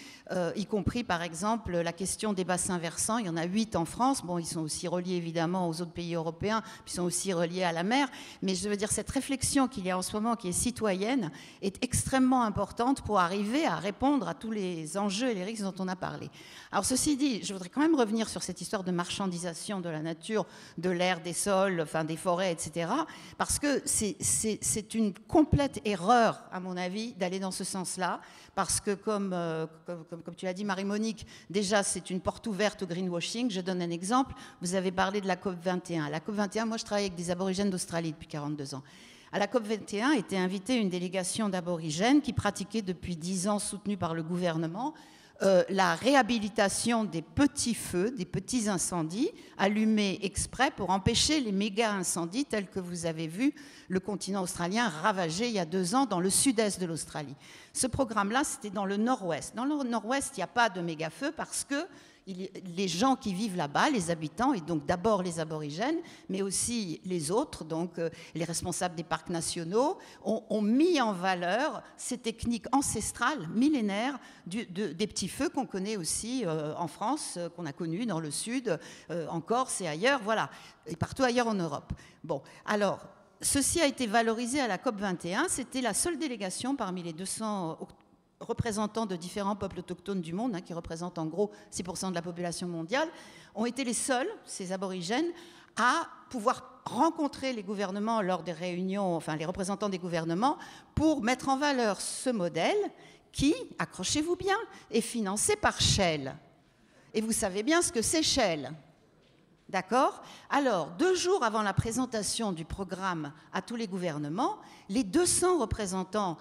y compris par exemple la question des bassins versants. Il y en a 8 en France. Bon, ils sont aussi reliés évidemment aux autres pays européens, puis ils sont aussi reliés à la mer, mais je veux dire, cette réflexion qu'il y a en ce moment, qui est citoyenne, est extrêmement importante pour arriver à répondre à tous les enjeux et les risques dont on a parlé. Alors ceci dit, je voudrais quand même revenir sur cette histoire de marchandisation de la nature, de l'air, des sols, enfin des forêts, etc. Parce que c'est une complète erreur, à mon avis, d'aller dans ce sens-là. Parce que comme tu l'as dit, Marie-Monique, déjà c'est une porte ouverte au greenwashing. Je donne un exemple. Vous avez parlé de la COP21. La COP21, moi je travaille avec des aborigènes d'Australie depuis 42 ans. À la COP21 était invitée une délégation d'aborigènes qui pratiquait depuis 10 ans, soutenue par le gouvernement, la réhabilitation des petits feux, des petits incendies allumés exprès pour empêcher les méga incendies tels que vous avez vu le continent australien ravagé il y a 2 ans dans le sud-est de l'Australie. Ce programme-là, c'était dans le nord-ouest. Dans le nord-ouest, il n'y a pas de méga feux parce que les gens qui vivent là-bas, les habitants, et donc d'abord les aborigènes, mais aussi les autres, donc les responsables des parcs nationaux, ont mis en valeur ces techniques ancestrales, millénaires, des petits feux qu'on connaît aussi en France, qu'on a connus dans le sud, en Corse et ailleurs, voilà, et partout ailleurs en Europe. Bon, alors, ceci a été valorisé à la COP21, c'était la seule délégation parmi les 200 représentants de différents peuples autochtones du monde, qui représentent en gros 6% de la population mondiale, ont été les seuls, ces aborigènes, à pouvoir rencontrer les gouvernements lors des réunions, enfin les représentants des gouvernements, pour mettre en valeur ce modèle qui, accrochez-vous bien, est financé par Shell. Et vous savez bien ce que c'est Shell. D'accord ? Alors, 2 jours avant la présentation du programme à tous les gouvernements, les 200 représentants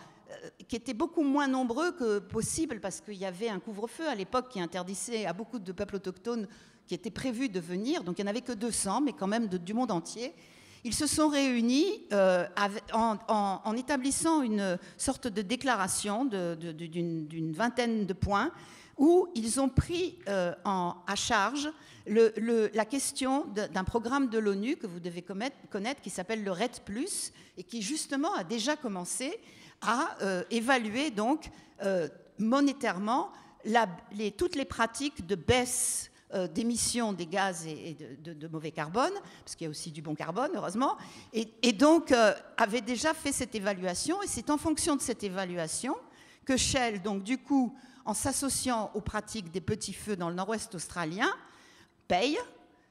qui étaient beaucoup moins nombreux que possible parce qu'il y avait un couvre-feu à l'époque qui interdisait à beaucoup de peuples autochtones qui étaient prévus de venir, donc il n'y en avait que 200, mais quand même du monde entier. Ils se sont réunis en établissant une sorte de déclaration d'une vingtaine de points où ils ont pris à charge la question d'un programme de l'ONU que vous devez connaître qui s'appelle le REDD+, et qui justement a déjà commencé à évaluer donc monétairement toutes les pratiques de baisse d'émissions des gaz et de mauvais carbone, parce qu'il y a aussi du bon carbone, heureusement, et donc avait déjà fait cette évaluation, et c'est en fonction de cette évaluation que Shell, donc du coup, en s'associant aux pratiques des petits feux dans le nord-ouest australien, paye.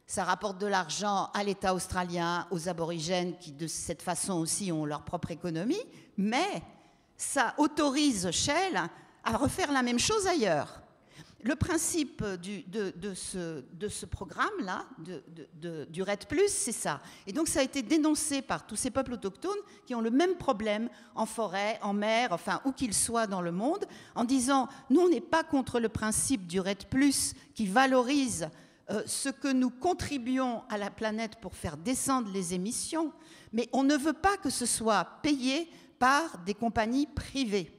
Ça rapporte de l'argent à l'État australien, aux aborigènes qui de cette façon aussi ont leur propre économie, mais ça autorise Shell à refaire la même chose ailleurs. Le principe de ce programme-là, du REDD+, c'est ça. Et donc ça a été dénoncé par tous ces peuples autochtones qui ont le même problème en forêt, en mer, enfin où qu'ils soient dans le monde, en disant « Nous, on n'est pas contre le principe du REDD+, qui valorise ce que nous contribuons à la planète pour faire descendre les émissions, mais on ne veut pas que ce soit payé par des compagnies privées,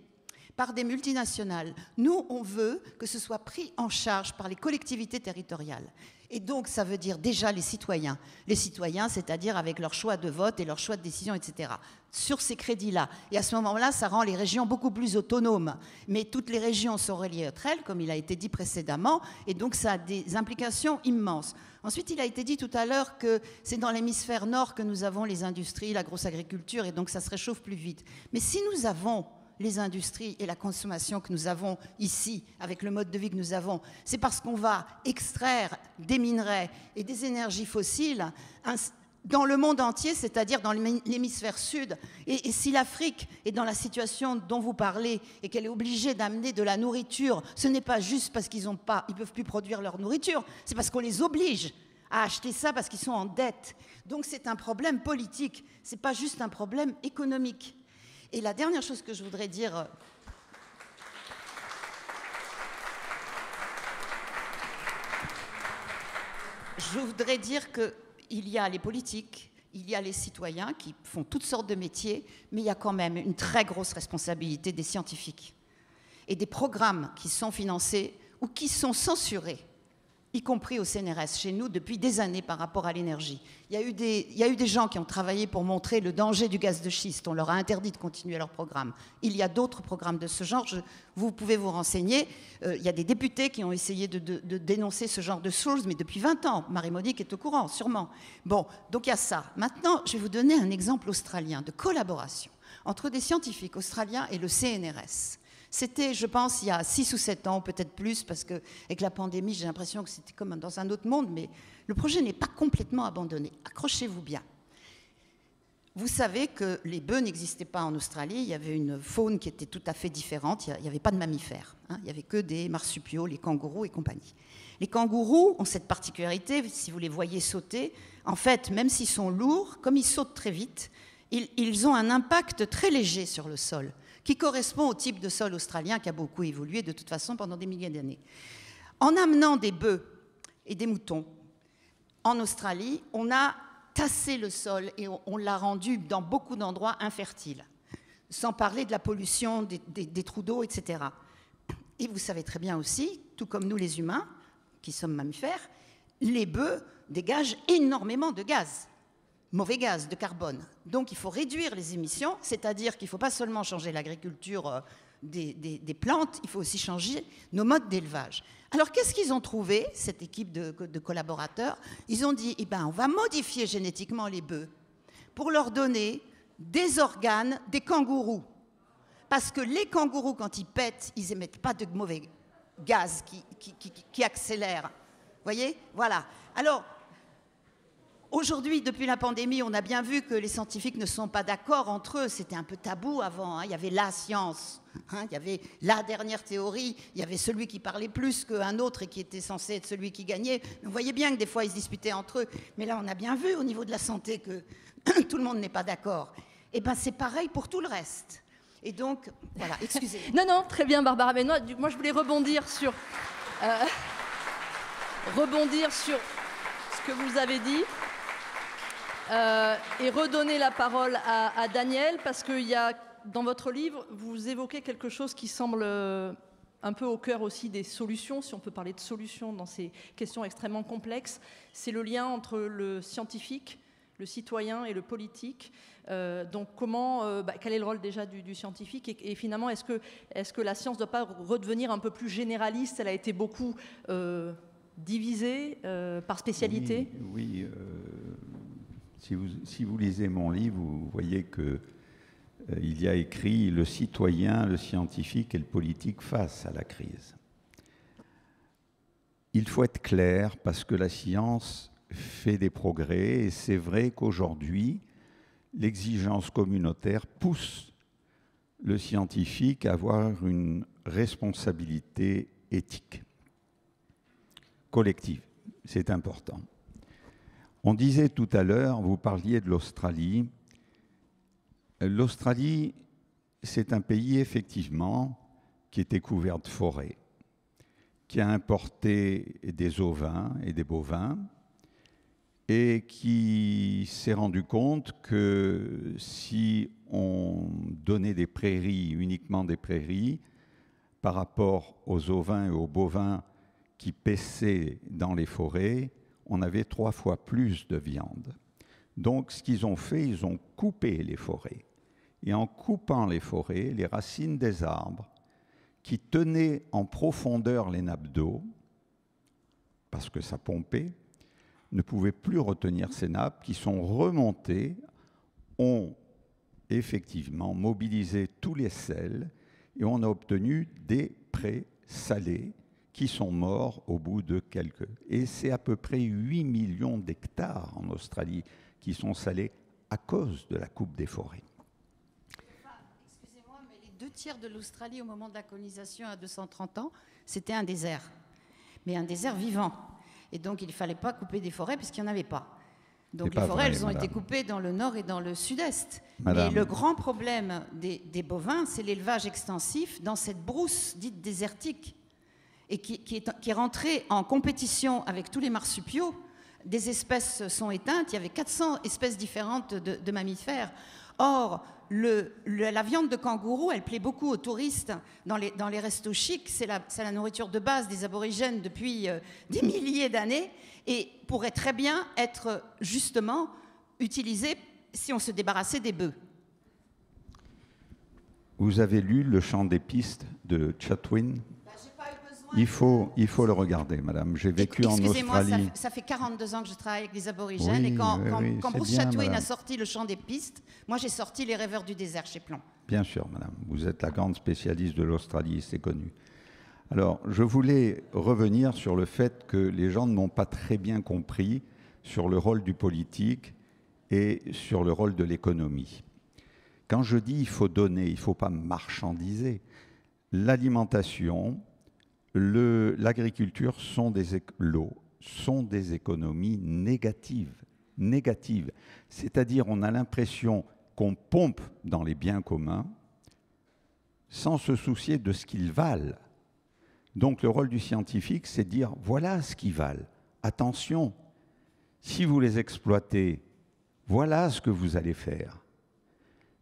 par des multinationales. Nous, on veut que ce soit pris en charge par les collectivités territoriales. Et donc, ça veut dire déjà les citoyens. Les citoyens, c'est-à-dire avec leur choix de vote et leur choix de décision, etc. Sur ces crédits-là. Et à ce moment-là, ça rend les régions beaucoup plus autonomes. Mais toutes les régions sont reliées entre elles, comme il a été dit précédemment, et donc ça a des implications immenses. Ensuite, il a été dit tout à l'heure que c'est dans l'hémisphère nord que nous avons les industries, la grosse agriculture, et donc ça se réchauffe plus vite. Mais si nous avons les industries et la consommation que nous avons ici, avec le mode de vie que nous avons, c'est parce qu'on va extraire des minerais et des énergies fossiles dans le monde entier, c'est-à-dire dans l'hémisphère sud. Et si l'Afrique est dans la situation dont vous parlez et qu'elle est obligée d'amener de la nourriture, ce n'est pas juste parce qu'ils ne peuvent plus produire leur nourriture, c'est parce qu'on les oblige à acheter ça parce qu'ils sont en dette. Donc c'est un problème politique, ce n'est pas juste un problème économique. Et la dernière chose que je voudrais dire, qu'il y a les politiques, il y a les citoyens qui font toutes sortes de métiers, mais il y a quand même une très grosse responsabilité des scientifiques et des programmes qui sont financés ou qui sont censurés, y compris au CNRS, chez nous, depuis des années par rapport à l'énergie. Il y a eu des gens qui ont travaillé pour montrer le danger du gaz de schiste. On leur a interdit de continuer leur programme. Il y a d'autres programmes de ce genre. Vous pouvez vous renseigner. Il y a des députés qui ont essayé de dénoncer ce genre de choses, mais depuis 20 ans. Marie-Monique est au courant, sûrement. Bon, donc il y a ça. Maintenant, je vais vous donner un exemple australien de collaboration entre des scientifiques australiens et le CNRS. C'était, je pense, il y a 6 ou 7 ans, peut-être plus, parce qu'avec la pandémie, j'ai l'impression que c'était comme dans un autre monde, mais le projet n'est pas complètement abandonné. Accrochez-vous bien. Vous savez que les bœufs n'existaient pas en Australie, il y avait une faune qui était tout à fait différente, il n'y avait pas de mammifères, hein, il n'y avait que des marsupiaux, les kangourous et compagnie. Les kangourous ont cette particularité, si vous les voyez sauter, en fait, même s'ils sont lourds, comme ils sautent très vite, ils ont un impact très léger sur le sol, qui correspond au type de sol australien qui a beaucoup évolué de toute façon pendant des milliers d'années. En amenant des bœufs et des moutons en Australie, on a tassé le sol et on l'a rendu dans beaucoup d'endroits infertile, sans parler de la pollution des trous d'eau, etc. Et vous savez très bien aussi, tout comme nous les humains, qui sommes mammifères, les bœufs dégagent énormément de gaz. Mauvais gaz de carbone. Donc il faut réduire les émissions, c'est-à-dire qu'il ne faut pas seulement changer l'agriculture des plantes, il faut aussi changer nos modes d'élevage. Alors qu'est-ce qu'ils ont trouvé, cette équipe de collaborateurs? Ils ont dit, on va modifier génétiquement les bœufs pour leur donner des organes des kangourous. Parce que les kangourous, quand ils pètent, ils n'émettent pas de mauvais gaz qui accélèrent. Vous voyez? Voilà. Alors, aujourd'hui, depuis la pandémie, on a bien vu que les scientifiques ne sont pas d'accord entre eux. C'était un peu tabou avant, hein. Il y avait la science, hein. Il y avait la dernière théorie, il y avait celui qui parlait plus qu'un autre et qui était censé être celui qui gagnait. Vous voyez bien que des fois, ils se disputaient entre eux. Mais là, on a bien vu au niveau de la santé que tout le monde n'est pas d'accord. Et c'est pareil pour tout le reste. Et donc, voilà, excusez-moi. Non, très bien, Barbara Benoît. Moi, je voulais rebondir sur ce que vous avez dit. Et redonner la parole à Daniel, parce qu'il y a, dans votre livre, vous évoquez quelque chose qui semble un peu au cœur aussi des solutions, si on peut parler de solutions dans ces questions extrêmement complexes. C'est le lien entre le scientifique, le citoyen et le politique. Donc quel est le rôle déjà du scientifique et finalement, est-ce que la science ne doit pas redevenir un peu plus généraliste? Elle a été beaucoup divisée par spécialité. Oui. Si vous lisez mon livre, vous voyez qu'il y a écrit « Le citoyen, le scientifique et le politique face à la crise ». Il faut être clair parce que la science fait des progrès et c'est vrai qu'aujourd'hui, l'exigence communautaire pousse le scientifique à avoir une responsabilité éthique collective. C'est important. On disait tout à l'heure, vous parliez de l'Australie. L'Australie, c'est un pays, effectivement, qui était couvert de forêts, qui a importé des ovins et des bovins, et qui s'est rendu compte que si on donnait des prairies, uniquement des prairies, par rapport aux ovins et aux bovins qui paissaient dans les forêts, on avait 3 fois plus de viande. Donc, ce qu'ils ont fait, ils ont coupé les forêts. Et en coupant les forêts, les racines des arbres qui tenaient en profondeur les nappes d'eau, parce que ça pompait, ne pouvaient plus retenir ces nappes qui sont remontées, ont effectivement mobilisé tous les sels et on a obtenu des prés salés qui sont morts au bout de quelques... Et c'est à peu près 8 millions d'hectares en Australie qui sont salés à cause de la coupe des forêts. Excusez-moi, mais les 2 tiers de l'Australie au moment de la colonisation à 230 ans, c'était un désert. Mais un désert vivant. Et donc il ne fallait pas couper des forêts puisqu'il n'y en avait pas. Donc les forêts, elles ont été coupées dans le nord et dans le sud-est. Mais le grand problème des bovins, c'est l'élevage extensif dans cette brousse dite désertique et qui est rentrée en compétition avec tous les marsupiaux. Des espèces sont éteintes, il y avait 400 espèces différentes de mammifères. Or, la viande de kangourou, elle plaît beaucoup aux touristes dans les restos chics. C'est la nourriture de base des aborigènes depuis des milliers d'années et pourrait très bien être justement utilisée si on se débarrassait des bœufs. Vous avez lu Le Chant des pistes de Chatwin ? Il faut le regarder, madame. J'ai vécu en Australie. Excusez-moi, ça fait 42 ans que je travaille avec les aborigènes. Oui, et quand Bruce Chatwin madame. a sorti Le Chant des pistes, moi j'ai sorti Les Rêveurs du désert chez Plon. Bien sûr, madame. Vous êtes la grande spécialiste de l'Australie, c'est connu. Alors, je voulais revenir sur le fait que les gens ne m'ont pas très bien compris sur le rôle du politique et sur le rôle de l'économie. Quand je dis il faut donner, il ne faut pas marchandiser. L'alimentation, l'agriculture sont des économies négatives. C'est-à-dire, on a l'impression qu'on pompe dans les biens communs sans se soucier de ce qu'ils valent. Donc, le rôle du scientifique, c'est de dire, voilà ce qu'ils valent. Attention, si vous les exploitez, voilà ce que vous allez faire.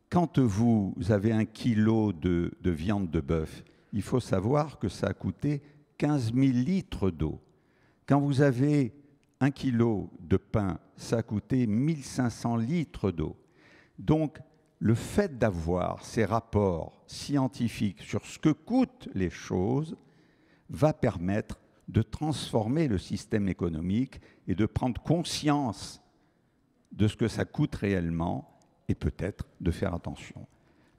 Quand vous avez 1 kilo de viande de bœuf, il faut savoir que ça a coûté 15 000 litres d'eau. Quand vous avez 1 kilo de pain, ça a coûté 1500 litres d'eau. Donc, le fait d'avoir ces rapports scientifiques sur ce que coûtent les choses va permettre de transformer le système économique et de prendre conscience de ce que ça coûte réellement et peut-être de faire attention.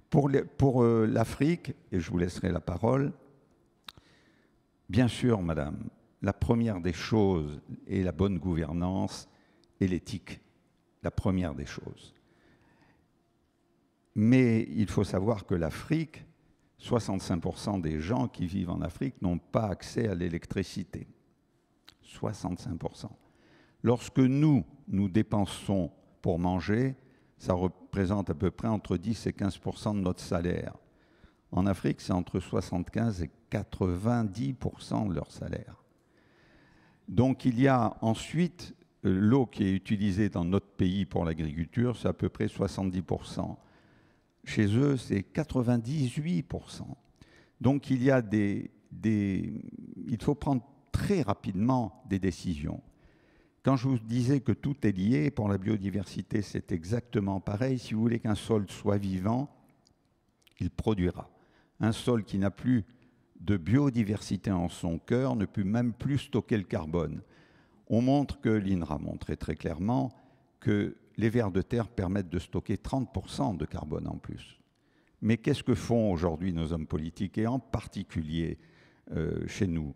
Pour l'Afrique, et je vous laisserai la parole, bien sûr, madame, la première des choses est la bonne gouvernance et l'éthique, la première des choses. Mais il faut savoir que l'Afrique, 65% des gens qui vivent en Afrique n'ont pas accès à l'électricité. 65%. Lorsque nous dépensons pour manger, ça représente à peu près entre 10 et 15% de notre salaire. En Afrique, c'est entre 75 et 90% de leur salaire. Donc il y a ensuite l'eau qui est utilisée dans notre pays pour l'agriculture, c'est à peu près 70%. Chez eux, c'est 98%. Donc il y a il faut prendre très rapidement des décisions. Quand je vous disais que tout est lié, pour la biodiversité, c'est exactement pareil. Si vous voulez qu'un sol soit vivant, il produira. Un sol qui n'a plus de biodiversité en son cœur ne peut même plus stocker le carbone. On montre que, l'INRA montrait très clairement, que les vers de terre permettent de stocker 30% de carbone en plus. Mais qu'est-ce que font aujourd'hui nos hommes politiques, et en particulier chez nous ?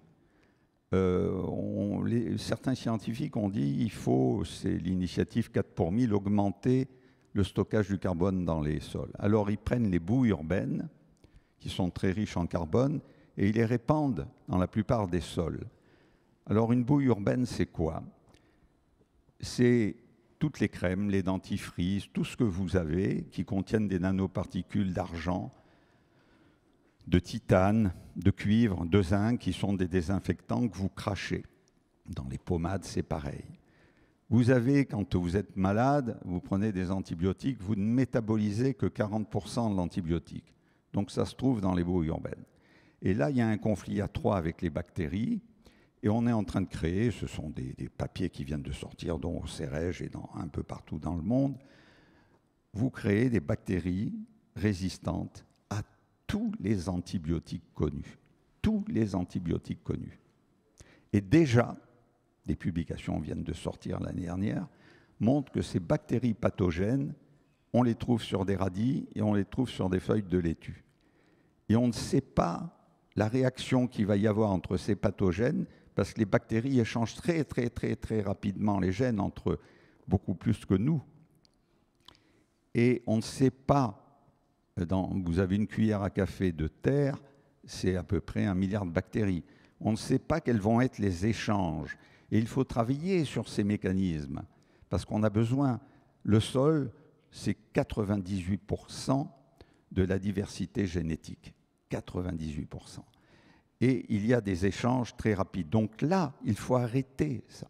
Certains scientifiques ont dit qu'il faut, c'est l'initiative 4 pour 1000, augmenter le stockage du carbone dans les sols. Alors ils prennent les boues urbaines, qui sont très riches en carbone, et ils les répandent dans la plupart des sols. Alors une boue urbaine, c'est quoi? C'est toutes les crèmes, les dentifrices, tout ce que vous avez qui contiennent des nanoparticules d'argent, de titane, de cuivre, de zinc, qui sont des désinfectants que vous crachez. Dans les pommades, c'est pareil. Vous avez, quand vous êtes malade, vous prenez des antibiotiques, vous ne métabolisez que 40% de l'antibiotique. Donc ça se trouve dans les boues urbaines. Et là, il y a un conflit à 3 avec les bactéries, Et on est en train de créer, ce sont des papiers qui viennent de sortir, dont au CEREJ et un peu partout dans le monde, vous créez des bactéries résistantes à tous les antibiotiques connus. Tous les antibiotiques connus. Et déjà, des publications viennent de sortir l'année dernière, montrent que ces bactéries pathogènes, on les trouve sur des radis et on les trouve sur des feuilles de laitue. Et on ne sait pas la réaction qu'il va y avoir entre ces pathogènes, parce que les bactéries échangent très rapidement les gènes entre eux, beaucoup plus que nous. Et on ne sait pas, vous avez une cuillère à café de terre, c'est à peu près 1 milliard de bactéries. On ne sait pas quels vont être les échanges. Et il faut travailler sur ces mécanismes, parce qu'on a besoin. Le sol, c'est 98% de la diversité génétique. 98%. Et il y a des échanges très rapides. Donc là, il faut arrêter ça.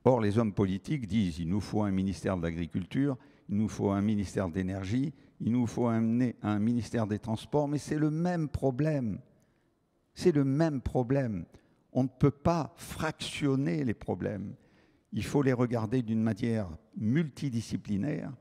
Or, les hommes politiques disent il nous faut un ministère de l'Agriculture, il nous faut un ministère de l'Énergie, il nous faut un ministère des Transports, mais c'est le même problème. C'est le même problème. On ne peut pas fractionner les problèmes. Il faut les regarder d'une manière multidisciplinaire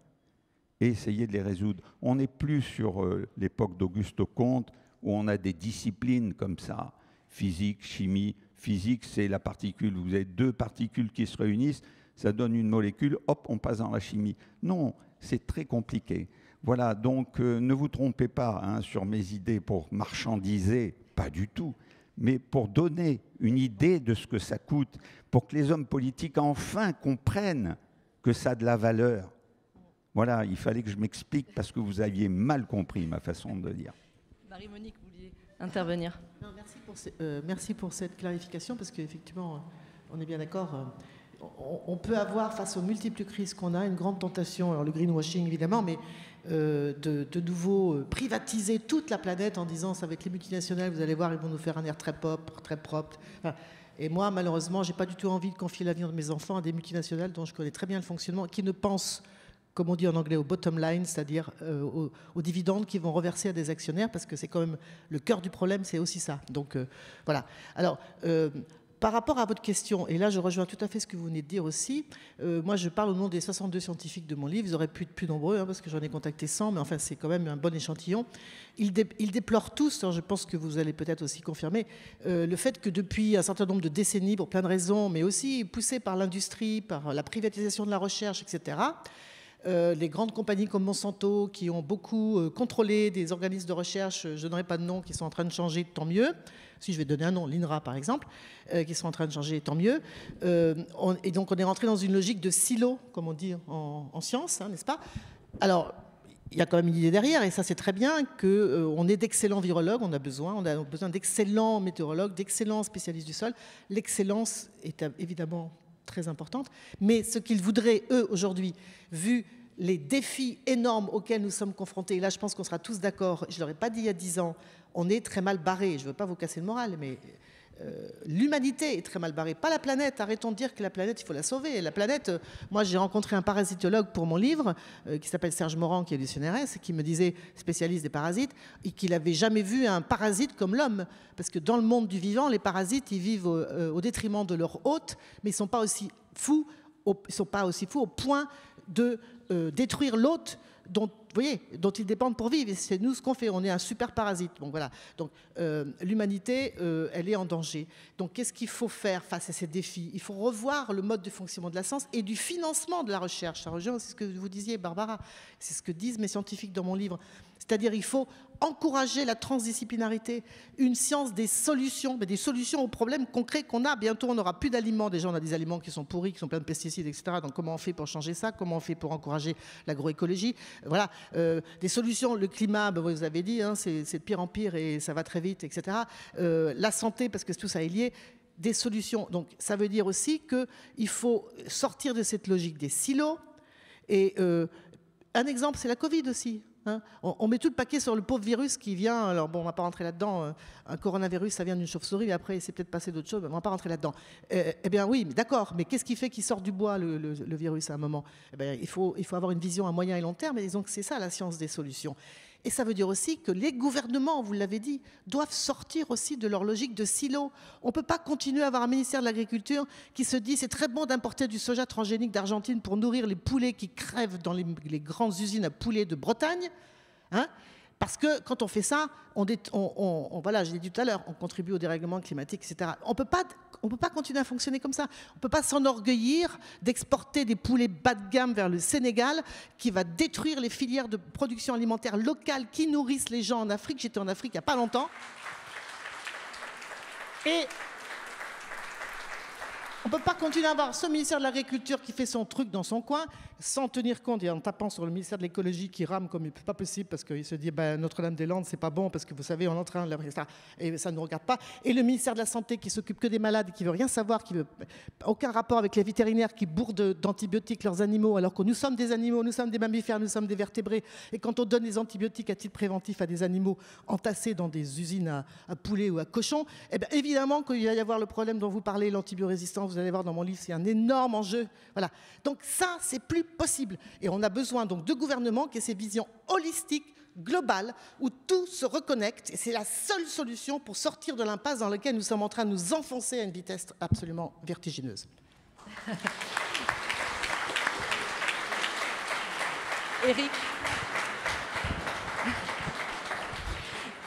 et essayer de les résoudre. On n'est plus sur l'époque d'Auguste Comte, où on a des disciplines comme ça, physique, chimie. Physique, c'est la particule. Vous avez 2 particules qui se réunissent, ça donne une molécule, hop, on passe dans la chimie. Non, c'est très compliqué. Voilà, donc ne vous trompez pas sur mes idées pour marchandiser, pas du tout, mais pour donner une idée de ce que ça coûte, pour que les hommes politiques enfin comprennent que ça a de la valeur. Voilà, il fallait que je m'explique parce que vous aviez mal compris ma façon de dire. Marie-Monique, vous vouliez intervenir? Non, merci pour cette clarification, parce qu'effectivement, on est bien d'accord. On peut avoir, face aux multiples crises qu'on a, une grande tentation, alors le greenwashing évidemment, mais de nouveau privatiser toute la planète en disant ça va être les multinationales, vous allez voir, ils vont nous faire un air très propre, très propre. Enfin, et moi, malheureusement, j'ai pas du tout envie de confier l'avenir de mes enfants à des multinationales dont je connais très bien le fonctionnement, qui ne pensent, comme on dit en anglais, au bottom line, c'est-à-dire aux dividendes qui vont reverser à des actionnaires, parce que c'est quand même le cœur du problème, c'est aussi ça. Donc voilà. Alors, par rapport à votre question, et là je rejoins tout à fait ce que vous venez de dire aussi, moi je parle au nom des 62 scientifiques de mon livre, ils auraient pu être plus nombreux, parce que j'en ai contacté 100, mais enfin c'est quand même un bon échantillon. Ils déplorent tous, alors je pense que vous allez peut-être aussi confirmer, le fait que depuis un certain nombre de décennies, pour plein de raisons, mais aussi poussés par l'industrie, par la privatisation de la recherche, etc., les grandes compagnies comme Monsanto, qui ont beaucoup contrôlé des organismes de recherche, je n'aurai pas de nom, qui sont en train de changer, tant mieux. Si je vais donner un nom, l'INRA par exemple, qui sont en train de changer, tant mieux. Et donc on est rentré dans une logique de silo, comme on dit en science, n'est-ce pas? Alors, il y a quand même une idée derrière, et ça c'est très bien, qu'on ait d'excellents virologues, on a besoin d'excellents météorologues, d'excellents spécialistes du sol. L'excellence est évidemment très importante, mais ce qu'ils voudraient, eux, aujourd'hui, vu les défis énormes auxquels nous sommes confrontés, et là je pense qu'on sera tous d'accord, je ne l'aurais pas dit il y a 10 ans, on est très mal barré, je ne veux pas vous casser le moral, mais l'humanité est très mal barrée, pas la planète, arrêtons de dire que la planète, il faut la sauver. La planète, moi j'ai rencontré un parasitologue pour mon livre, qui s'appelle Serge Morand, qui est du CNRS, qui me disait, spécialiste des parasites, et qu'il n'avait jamais vu un parasite comme l'homme, parce que dans le monde du vivant, les parasites, ils vivent au détriment de leur hôte, mais ils ne sont pas aussi fous au point de détruire l'hôte dont ils dépendent pour vivre. Et c'est nous ce qu'on fait, on est un super parasite. Bon, voilà. Donc l'humanité, elle est en danger. Donc qu'est-ce qu'il faut faire face à ces défis? Il faut revoir le mode de fonctionnement de la science et du financement de la recherche. Ça rejoint ce que vous disiez, Barbara. C'est ce que disent mes scientifiques dans mon livre. C'est-à-dire il faut encourager la transdisciplinarité, une science des solutions, mais des solutions aux problèmes concrets qu'on a. Bientôt, on n'aura plus d'aliments. Déjà, on a des aliments qui sont pourris, qui sont pleins de pesticides, etc. Donc, comment on fait pour changer ça? Comment on fait pour encourager l'agroécologie? Voilà. Des solutions, le climat, ben, vous avez dit, c'est de pire en pire et ça va très vite, etc. La santé, parce que tout ça est lié. Des solutions. Donc, ça veut dire aussi qu'il faut sortir de cette logique des silos. Et un exemple, c'est la Covid aussi. On met tout le paquet sur le pauvre virus qui vient. Alors bon, on ne va pas rentrer là-dedans. Un coronavirus, ça vient d'une chauve-souris, mais après, c'est peut-être passé d'autres choses. Mais on ne va pas rentrer là-dedans. Eh bien oui, d'accord. Mais qu'est-ce qui fait qu'il sort du bois, le virus, à un moment? Il faut avoir une vision à moyen et long terme. Et donc, c'est ça, la science des solutions. Et ça veut dire aussi que les gouvernements, vous l'avez dit, doivent sortir aussi de leur logique de silo. On ne peut pas continuer à avoir un ministère de l'Agriculture qui se dit c'est très bon d'importer du soja transgénique d'Argentine pour nourrir les poulets qui crèvent dans les grandes usines à poulets de Bretagne. Hein, parce que quand on fait ça, voilà, je l'ai dit tout à l'heure, on contribue au dérèglement climatique, etc. On ne peut pas continuer à fonctionner comme ça. On ne peut pas s'enorgueillir d'exporter des poulets bas de gamme vers le Sénégal qui va détruire les filières de production alimentaire locale qui nourrissent les gens en Afrique. J'étais en Afrique il n'y a pas longtemps. Et on ne peut pas continuer à avoir ce ministère de l'Agriculture qui fait son truc dans son coin sans tenir compte et en tapant sur le ministère de l'Écologie qui rame comme il n'est pas possible parce qu'il se dit Notre-Dame-des-Landes, c'est pas bon parce que vous savez, on est en train de ça et ça ne nous regarde pas. Et le ministère de la Santé qui s'occupe que des malades, qui veut rien savoir, qui veut aucun rapport avec les vétérinaires qui bourrent d'antibiotiques leurs animaux alors que nous sommes des animaux, nous sommes des mammifères, nous sommes des vertébrés. Et quand on donne des antibiotiques à titre préventif à des animaux entassés dans des usines à poulets ou à cochons, eh bien, évidemment qu'il va y avoir le problème dont vous parlez, l'antibiorésistance. Vous allez voir dans mon livre, c'est un énorme enjeu. Voilà. Donc ça, c'est plus possible. Et on a besoin donc de gouvernements qui aient ces visions holistiques, globales, où tout se reconnecte. Et c'est la seule solution pour sortir de l'impasse dans laquelle nous sommes en train de nous enfoncer à une vitesse absolument vertigineuse. Éric.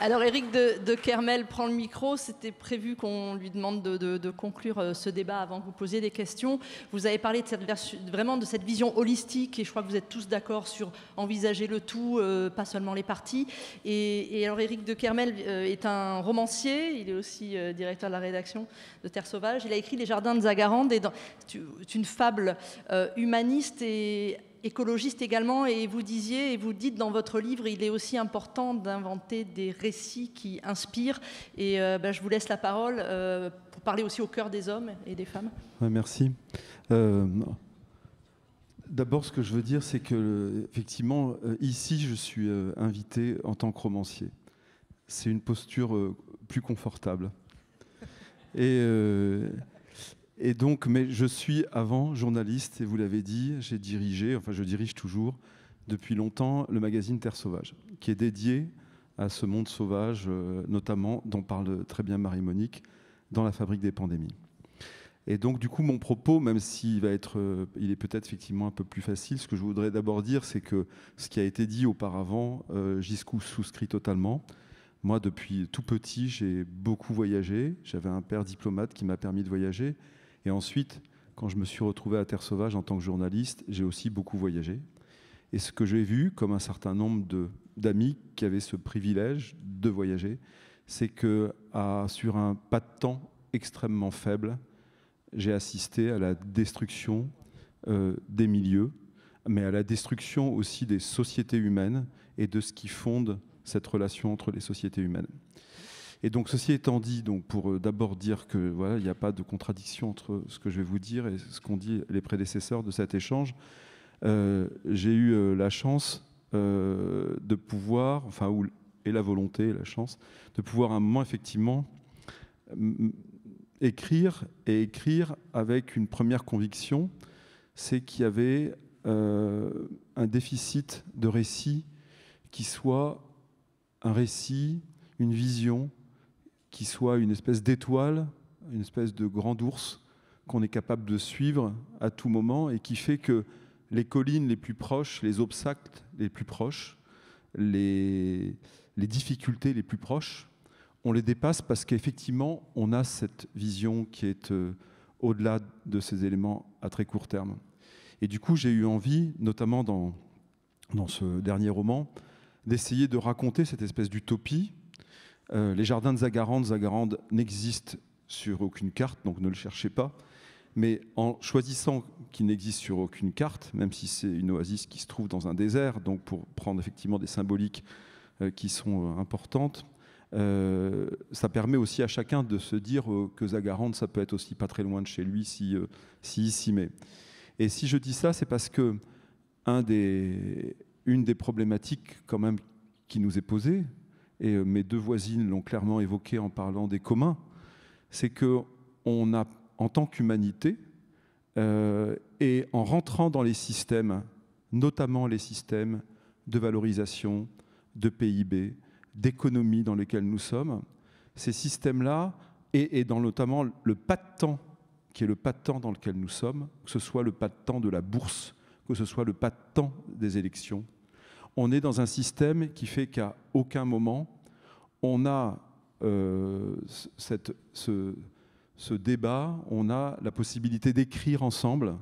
Alors Éric de Kermel prend le micro. C'était prévu qu'on lui demande de conclure ce débat avant que vous posiez des questions. Vous avez parlé de vraiment de cette vision holistique et je crois que vous êtes tous d'accord sur envisager le tout, pas seulement les parties. Et alors Éric de Kermel est un romancier, il est aussi directeur de la rédaction de Terre Sauvage. Il a écrit Les Jardins de Zagarande, c'est une fable humaniste et écologiste également, et vous disiez, et vous dites dans votre livre, il est aussi important d'inventer des récits qui inspirent. Et je vous laisse la parole pour parler aussi au cœur des hommes et des femmes. Ouais, merci. D'abord, ce que je veux dire, c'est que effectivement, ici, je suis invité en tant que romancier. C'est une posture plus confortable. Et donc, mais je suis avant journaliste, et vous l'avez dit, j'ai dirigé, enfin je dirige toujours, depuis longtemps, le magazine Terre Sauvage, qui est dédié à ce monde sauvage, notamment, dont parle très bien Marie-Monique, dans La Fabrique des pandémies. Et donc, du coup, mon propos, même s'il il est peut-être effectivement un peu plus facile, ce que je voudrais d'abord dire, c'est que ce qui a été dit auparavant, j'y souscris totalement. Moi, depuis tout petit, j'ai beaucoup voyagé. J'avais un père diplomate qui m'a permis de voyager. Et ensuite, quand je me suis retrouvé à Terre Sauvage en tant que journaliste, j'ai aussi beaucoup voyagé. Et ce que j'ai vu, comme un certain nombre d'amis qui avaient ce privilège de voyager, c'est que sur un pas de temps extrêmement faible, j'ai assisté à la destruction des milieux, mais à la destruction aussi des sociétés humaines et de ce qui fonde cette relation entre les sociétés humaines. Et donc, ceci étant dit, donc pour d'abord dire que voilà, il n'y a pas de contradiction entre ce que je vais vous dire et ce qu'ont dit les prédécesseurs de cet échange, j'ai eu la chance de pouvoir, et la volonté, la chance, de pouvoir à un moment effectivement écrire avec une première conviction, c'est qu'il y avait un déficit de récit qui soit un récit, une vision, qui soit une espèce d'étoile, une espèce de grand ours qu'on est capable de suivre à tout moment et qui fait que les collines les plus proches, les obstacles les plus proches, les difficultés les plus proches, on les dépasse parce qu'effectivement, on a cette vision qui est au-delà de ces éléments à très court terme. Et du coup, j'ai eu envie, notamment dans ce dernier roman, d'essayer de raconter cette espèce d'utopie. Les jardins de Zagarande n'existent sur aucune carte, donc ne le cherchez pas. Mais en choisissant qu'il n'existe sur aucune carte, même si c'est une oasis qui se trouve dans un désert, donc pour prendre effectivement des symboliques qui sont importantes, ça permet aussi à chacun de se dire que Zagarande, ça peut être aussi pas très loin de chez lui s'il s'y met. Et si je dis ça, c'est parce que une des problématiques quand même qui nous est posée, et mes deux voisines l'ont clairement évoqué en parlant des communs, c'est qu'on a, en tant qu'humanité, et en rentrant dans les systèmes, notamment les systèmes de valorisation, de PIB, d'économie dans lesquelles nous sommes, ces systèmes-là, et dans notamment le pas de temps, qui est le pas de temps dans lequel nous sommes, que ce soit le pas de temps de la bourse, que ce soit le pas de temps des élections, on est dans un système qui fait qu'à aucun moment, on a ce débat, on a la possibilité d'écrire ensemble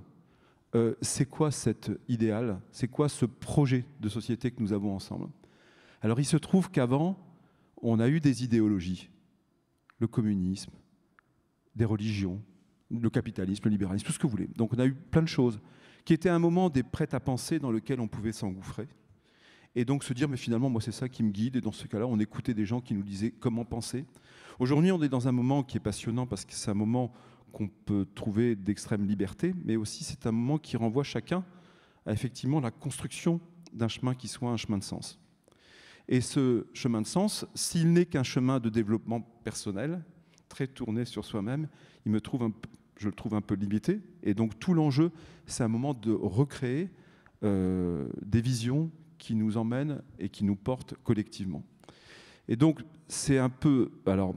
c'est quoi cet idéal, c'est quoi ce projet de société que nous avons ensemble. Alors il se trouve qu'avant, on a eu des idéologies, le communisme, des religions, le capitalisme, le libéralisme, tout ce que vous voulez. Donc on a eu plein de choses qui étaient un moment des prêts-à-penser dans lequel on pouvait s'engouffrer. Et donc se dire, mais finalement, moi, c'est ça qui me guide. Et dans ce cas-là, on écoutait des gens qui nous disaient comment penser. Aujourd'hui, on est dans un moment qui est passionnant parce que c'est un moment qu'on peut trouver d'extrême liberté, mais aussi c'est un moment qui renvoie chacun à effectivement la construction d'un chemin qui soit un chemin de sens. Et ce chemin de sens, s'il n'est qu'un chemin de développement personnel, très tourné sur soi-même, je le trouve un peu limité. Et donc tout l'enjeu, c'est un moment de recréer des visions qui nous emmènent et qui nous portent collectivement. Et donc c'est un peu... Alors,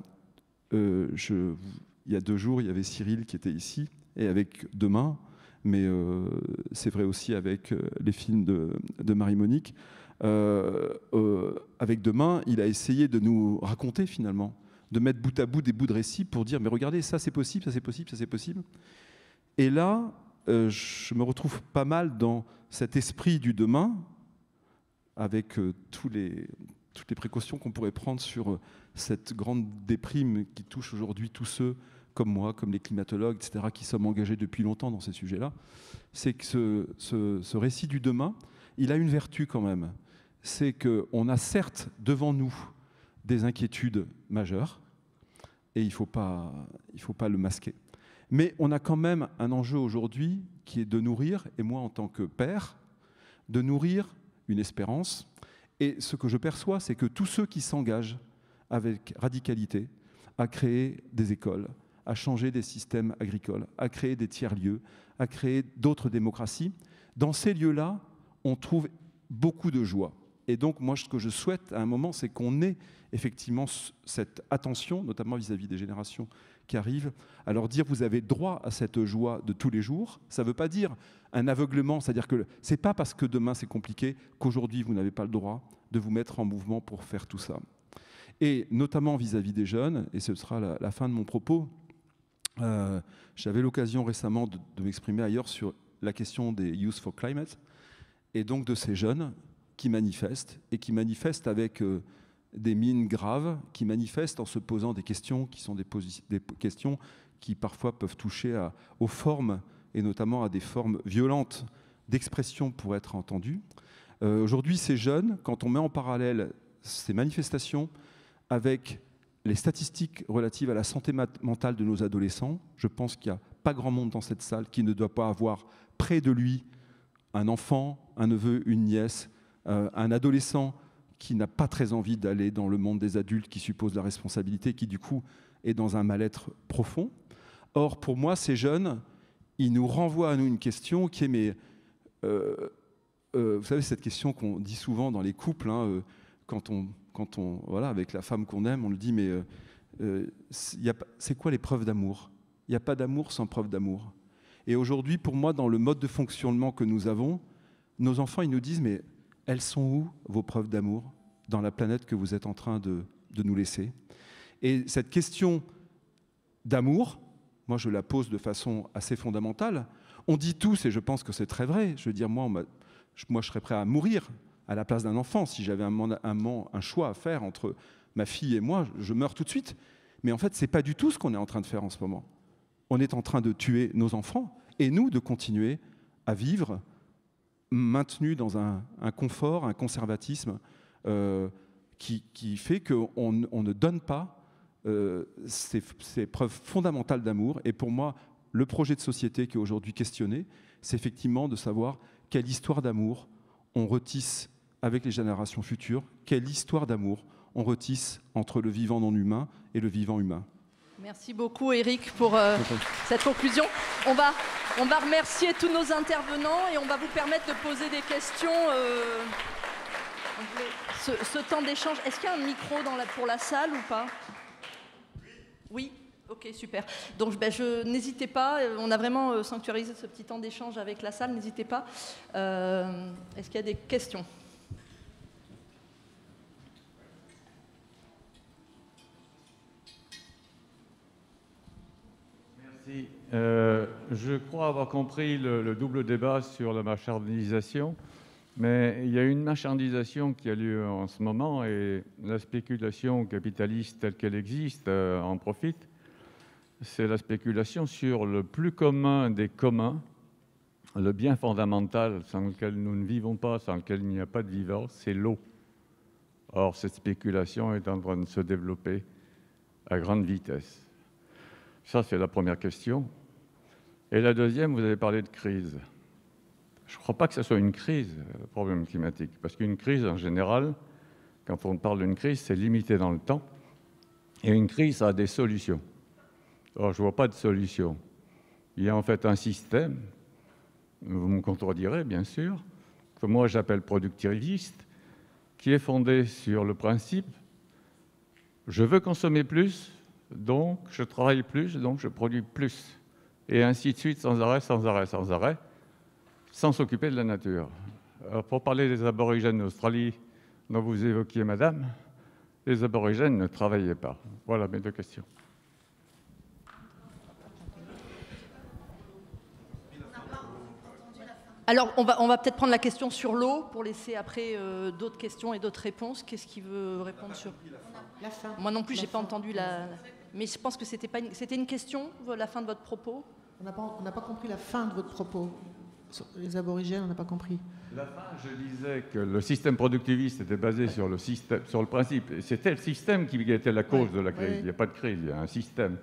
il y a 2 jours, il y avait Cyril qui était ici, et avec Demain, mais c'est vrai aussi avec les films de Marie-Monique. Avec Demain, il a essayé de nous raconter finalement, de mettre bout à bout des bouts de récit pour dire, mais regardez, ça c'est possible, ça c'est possible, ça c'est possible. Et là, je me retrouve pas mal dans cet esprit du demain, avec toutes les précautions qu'on pourrait prendre sur cette grande déprime qui touche aujourd'hui tous ceux comme moi, comme les climatologues, etc., qui sommes engagés depuis longtemps dans ces sujets-là. C'est que ce récit du demain, il a une vertu quand même. C'est qu'on a certes devant nous des inquiétudes majeures, et il ne faut pas le masquer. Mais on a quand même un enjeu aujourd'hui qui est de nourrir, et moi en tant que père, de nourrir une espérance. Et ce que je perçois, c'est que tous ceux qui s'engagent avec radicalité à créer des écoles, à changer des systèmes agricoles, à créer des tiers-lieux, à créer d'autres démocraties, dans ces lieux-là, on trouve beaucoup de joie. Et donc, moi, ce que je souhaite à un moment, c'est qu'on ait effectivement cette attention, notamment vis-à-vis des générations qui arrivent, à leur dire, vous avez droit à cette joie de tous les jours. Ça ne veut pas dire un aveuglement, c'est-à-dire que ce n'est pas parce que demain c'est compliqué qu'aujourd'hui vous n'avez pas le droit de vous mettre en mouvement pour faire tout ça. Et notamment vis-à-vis des jeunes, et ce sera la fin de mon propos, j'avais l'occasion récemment de m'exprimer ailleurs sur la question des Youth for Climate, et donc de ces jeunes qui manifestent, et qui manifestent avec des mines graves, qui manifestent en se posant des questions qui sont des questions qui parfois peuvent toucher aux formes, et notamment à des formes violentes d'expression pour être entendues. Aujourd'hui, ces jeunes, quand on met en parallèle ces manifestations avec les statistiques relatives à la santé mentale de nos adolescents, je pense qu'il n'y a pas grand monde dans cette salle qui ne doit pas avoir près de lui un enfant, un neveu, une nièce, un adolescent qui n'a pas très envie d'aller dans le monde des adultes, qui suppose la responsabilité, qui du coup est dans un mal-être profond. Or, pour moi, ces jeunes, ils nous renvoient à nous une question qui est, mais vous savez, cette question qu'on dit souvent dans les couples, hein, quand on voilà, avec la femme qu'on aime, on le dit, mais c'est quoi les preuves d'amour? Il n'y a pas d'amour sans preuve d'amour. Et aujourd'hui, pour moi, dans le mode de fonctionnement que nous avons, nos enfants, ils nous disent, mais elles sont où vos preuves d'amour dans la planète que vous êtes en train de nous laisser? Et cette question d'amour, moi je la pose de façon assez fondamentale. On dit tous, et je pense que c'est très vrai, je veux dire, moi je serais prêt à mourir à la place d'un enfant. Si j'avais un choix à faire entre ma fille et moi, je meurs tout de suite. Mais en fait, ce n'est pas du tout ce qu'on est en train de faire en ce moment. On est en train de tuer nos enfants, et nous, de continuer à vivre maintenus dans un confort, un conservatisme qui fait qu'on ne donne pas ces preuves fondamentales d'amour. Et pour moi, le projet de société qui est aujourd'hui questionné, c'est effectivement de savoir quelle histoire d'amour on retisse avec les générations futures, quelle histoire d'amour on retisse entre le vivant non humain et le vivant humain. Merci beaucoup Eric pour cette conclusion. On va remercier tous nos intervenants et on va vous permettre de poser des questions Ce temps d'échange, est-ce qu'il y a un micro pour la salle ou pas? Oui. Ok, super. Donc n'hésitez pas, on a vraiment sanctuarisé ce petit temps d'échange avec la salle, n'hésitez pas. Est-ce qu'il y a des questions? Merci. Je crois avoir compris le double débat sur la marchandisation, mais il y a une marchandisation qui a lieu en ce moment et la spéculation capitaliste telle qu'elle existe en profite. C'est la spéculation sur le plus commun des communs, le bien fondamental sans lequel nous ne vivons pas, sans lequel il n'y a pas de vivant, c'est l'eau. Or, cette spéculation est en train de se développer à grande vitesse. Ça, c'est la première question. Et la deuxième, vous avez parlé de crise. Je ne crois pas que ce soit une crise, le problème climatique, parce qu'une crise, en général, quand on parle d'une crise, c'est limité dans le temps, et une crise, ça a des solutions. Or, je ne vois pas de solution. Il y a en fait un système, vous me contredirez bien sûr, que moi j'appelle productiviste, qui est fondé sur le principe « je veux consommer plus, donc je travaille plus, donc je produis plus ». Et ainsi de suite, sans arrêt, sans arrêt, sans arrêt, sans s'occuper de la nature. Alors, pour parler des aborigènes d'Australie dont vous évoquiez, madame, les aborigènes ne travaillaient pas. Voilà mes deux questions. Alors, on va peut-être prendre la question sur l'eau pour laisser après d'autres questions et d'autres réponses. Qu'est-ce qui veut répondre sur la fin? Moi non plus, j'ai pas entendu la... Mais je pense que c'était une question, la fin de votre propos. On n'a pas compris la fin de votre propos. Sur les aborigènes, on n'a pas compris. La fin, je disais que le système productiviste était basé sur le principe. C'était le système qui était la cause de la crise. Il n'y a pas de crise, il y a un système.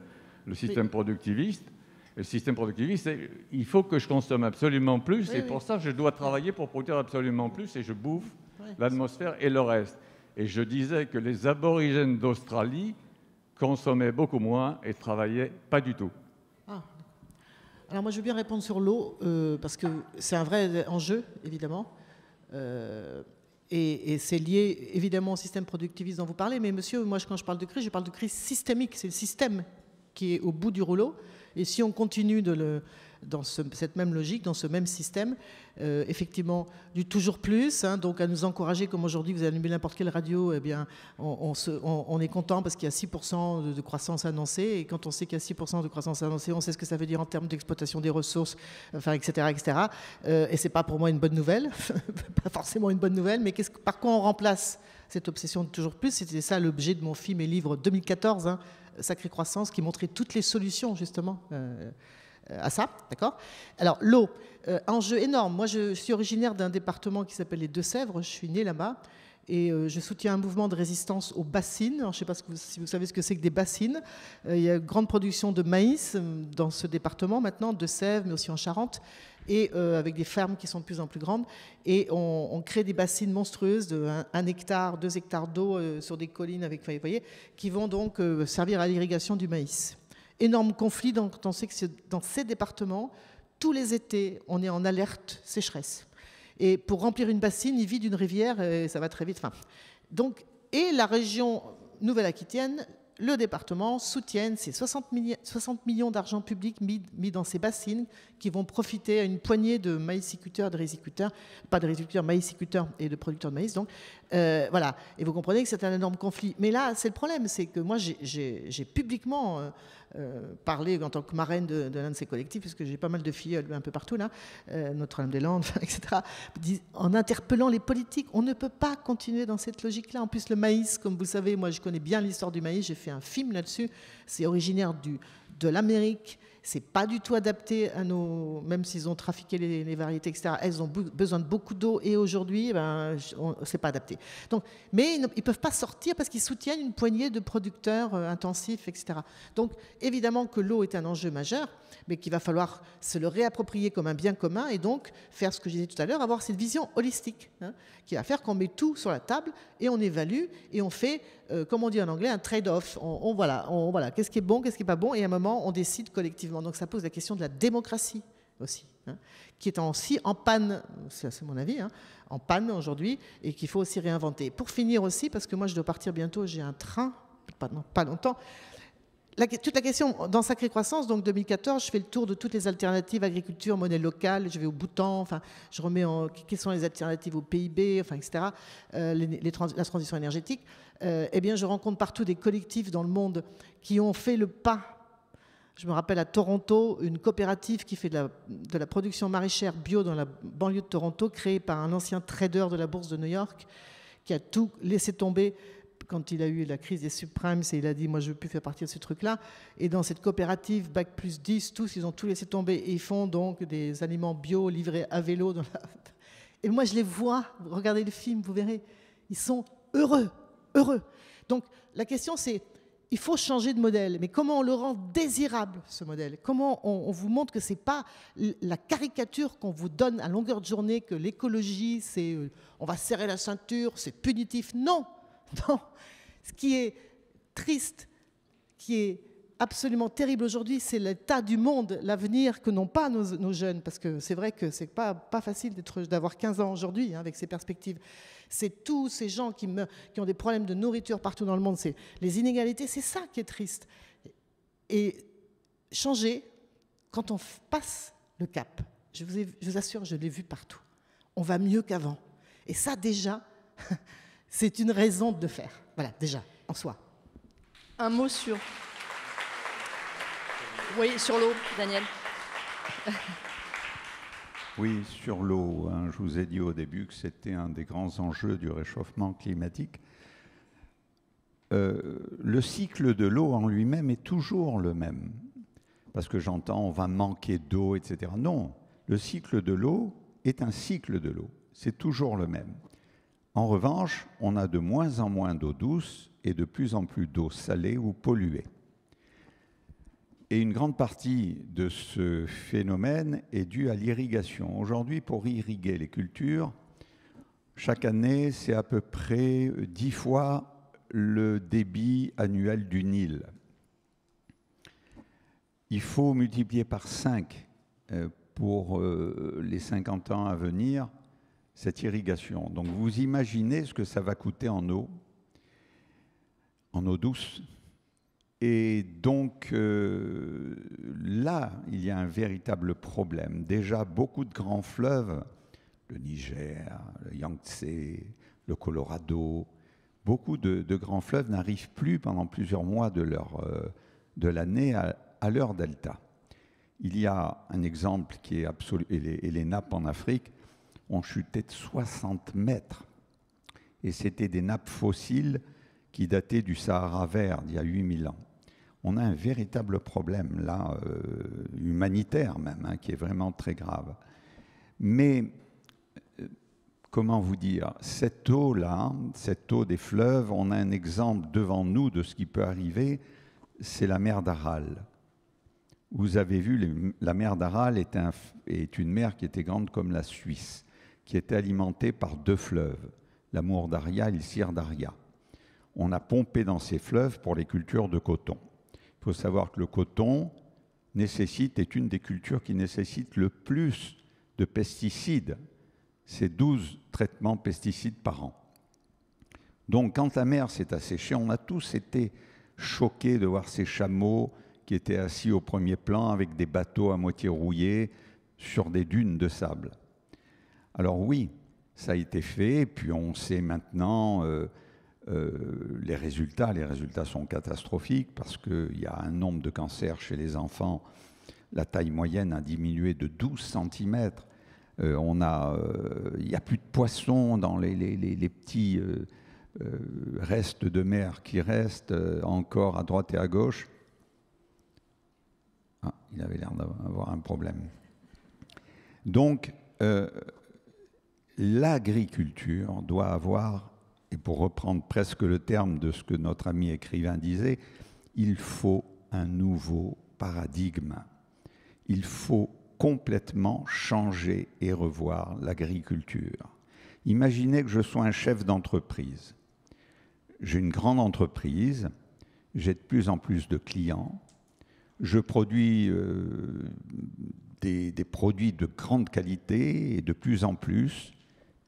Le système productiviste. Et le système productiviste, c'est il faut que je consomme absolument plus, et pour ça, je dois travailler pour produire absolument plus, et je bouffe l'atmosphère et le reste. Et je disais que les aborigènes d'Australie consommaient beaucoup moins et travaillaient pas du tout. Ah. Alors moi, je veux bien répondre sur l'eau, parce que c'est un vrai enjeu, évidemment. Et c'est lié, évidemment, au système productiviste dont vous parlez. Mais monsieur, moi, quand je parle de crise systémique. C'est le système qui est au bout du rouleau. Et si on continue dans cette même logique, dans ce même système, effectivement, du toujours plus, donc à nous encourager, comme aujourd'hui, vous allumez n'importe quelle radio, eh bien, on est content parce qu'il y a 6% de croissance annoncée, et quand on sait qu'il y a 6% de croissance annoncée, on sait ce que ça veut dire en termes d'exploitation des ressources, enfin, etc., etc. Et c'est pas pour moi une bonne nouvelle, pas forcément une bonne nouvelle, mais par quoi on remplace cette obsession de toujours plus? C'était ça l'objet de mon film et livre 2014, Sacrée Croissance, qui montrait toutes les solutions, justement, à ça, d'accord? Alors, l'eau, enjeu énorme. Moi, je suis originaire d'un département qui s'appelle les Deux-Sèvres, je suis née là-bas, et je soutiens un mouvement de résistance aux bassines. Alors, je ne sais pas si vous savez ce que c'est que des bassines. Il y a une grande production de maïs dans ce département maintenant, de Sèvres, mais aussi en Charente, et avec des fermes qui sont de plus en plus grandes. Et on crée des bassines monstrueuses de 1 hectare, 2 hectares d'eau sur des collines avec, vous voyez, qui vont donc servir à l'irrigation du maïs. Énorme conflit, quand on sait que dans ces départements, tous les étés, on est en alerte sécheresse. Et pour remplir une bassine, il vide une rivière, et ça va très vite. Enfin, donc, et la région Nouvelle-Aquitaine, le département soutiennent ces 60 millions d'argent public mis dans ces bassines qui vont profiter à une poignée de maïsiculteurs, de riziculteurs, pas de riziculteurs, maïsiculteurs et de producteurs de maïs. Donc, voilà. Et vous comprenez que c'est un énorme conflit. Mais là, c'est le problème, c'est que moi, j'ai publiquement parlé en tant que marraine de l'un de ces collectifs, puisque j'ai pas mal de filles un peu partout, là, Notre-Dame-des-Landes, etc., en interpellant les politiques. On ne peut pas continuer dans cette logique-là. En plus, le maïs, comme vous le savez, moi, je connais bien l'histoire du maïs, j'ai fait un film là-dessus, c'est originaire de l'Amérique, c'est pas du tout adapté à nos... Même s'ils ont trafiqué les variétés, etc., elles ont besoin de beaucoup d'eau, et aujourd'hui, c'est pas adapté. Donc, mais ils ne peuvent pas sortir parce qu'ils soutiennent une poignée de producteurs intensifs, etc. Donc, évidemment que l'eau est un enjeu majeur, mais qu'il va falloir se le réapproprier comme un bien commun, et donc faire ce que je disais tout à l'heure, avoir cette vision holistique, qui va faire qu'on met tout sur la table, et on évalue, et on fait, comme on dit en anglais, un trade-off. Voilà, qu'est-ce qui est bon, qu'est-ce qui n'est pas bon, et à un moment, on décide collectivement. Donc ça pose la question de la démocratie. Vous aussi, hein, qui est aussi en panne, c'est mon avis, hein, en panne aujourd'hui, et qu'il faut aussi réinventer. Pour finir aussi, parce que moi je dois partir bientôt, j'ai un train, pas longtemps. Toute la question, dans Sacrée Croissance, donc 2014, je fais le tour de toutes les alternatives, agriculture, monnaie locale, je vais au Bhoutan, enfin, je remets en quelles sont les alternatives au PIB, enfin, etc., la transition énergétique. Eh bien, je rencontre partout des collectifs dans le monde qui ont fait le pas. Je me rappelle à Toronto, une coopérative qui fait de la production maraîchère bio dans la banlieue de Toronto, créée par un ancien trader de la bourse de New York, qui a tout laissé tomber quand il a eu la crise des subprimes, il a dit « moi je ne veux plus faire partie de ce truc-là ». Et dans cette coopérative, Bac plus 10, tous, ils ont tout laissé tomber. Et ils font donc des aliments bio livrés à vélo. Et moi je les vois, regardez le film, vous verrez, ils sont heureux, heureux. Donc la question c'est, il faut changer de modèle, mais comment on le rend désirable, ce modèle? Comment on vous montre que ce n'est pas la caricature qu'on vous donne à longueur de journée, que l'écologie, c'est on va serrer la ceinture, c'est punitif. Non, non. Ce qui est triste, qui est absolument terrible aujourd'hui, c'est l'état du monde, l'avenir que n'ont pas nos jeunes, parce que c'est vrai que c'est pas facile d'avoir 15 ans aujourd'hui, hein, avec ces perspectives. C'est tous ces gens qui ont des problèmes de nourriture partout dans le monde, c'est les inégalités, c'est ça qui est triste. Et changer, quand on passe le cap, je vous assure, je l'ai vu partout, on va mieux qu'avant. Et ça déjà, c'est une raison de le faire. Voilà, déjà, en soi. Un mot sur... Oui, sur l'eau, Daniel. Oui, sur l'eau. Hein, je vous ai dit au début que c'était un des grands enjeux du réchauffement climatique. Le cycle de l'eau en lui-même est toujours le même. Parce que j'entends, on va manquer d'eau, etc. Non, le cycle de l'eau est un cycle de l'eau. C'est toujours le même. En revanche, on a de moins en moins d'eau douce et de plus en plus d'eau salée ou polluée. Et une grande partie de ce phénomène est due à l'irrigation. Aujourd'hui, pour irriguer les cultures, chaque année, c'est à peu près 10 fois le débit annuel du Nil. Il faut multiplier par 5 pour les 50 ans à venir cette irrigation. Donc vous imaginez ce que ça va coûter en eau douce. Et donc là, il y a un véritable problème. Déjà, beaucoup de grands fleuves, le Niger, le Yangtze, le Colorado, beaucoup de grands fleuves n'arrivent plus pendant plusieurs mois de l'année à leur delta. Il y a un exemple qui est absolu, et les nappes en Afrique ont chuté de 60 mètres. Et c'était des nappes fossiles qui dataient du Sahara vert d'il y a 8000 ans. On a un véritable problème, là, humanitaire même, hein, qui est vraiment très grave. Mais, comment vous dire, cette eau-là, cette eau des fleuves, on a un exemple devant nous de ce qui peut arriver, c'est la mer d'Aral. Vous avez vu, la mer d'Aral est une mer qui était grande comme la Suisse, qui était alimentée par 2 fleuves, l'Amour Daria et le Sir Daria. On a pompé dans ces fleuves pour les cultures de coton. Il faut savoir que le coton est une des cultures qui nécessite le plus de pesticides. C'est 12 traitements pesticides par an. Donc, quand la mer s'est asséchée, on a tous été choqués de voir ces chameaux qui étaient assis au premier plan avec des bateaux à moitié rouillés sur des dunes de sable. Alors oui, ça a été fait, et puis on sait maintenant les résultats sont catastrophiques parce qu'il y a un nombre de cancers chez les enfants. La taille moyenne a diminué de 12 cm. Il n'y a plus de poissons dans les petits restes de mer qui restent encore à droite et à gauche. Ah, il avait l'air d'avoir un problème. Donc, l'agriculture doit avoir, et pour reprendre presque le terme de ce que notre ami écrivain disait, il faut un nouveau paradigme. Il faut complètement changer et revoir l'agriculture. Imaginez que je sois un chef d'entreprise. J'ai une grande entreprise, j'ai de plus en plus de clients, je produis des produits de grande qualité et de plus en plus,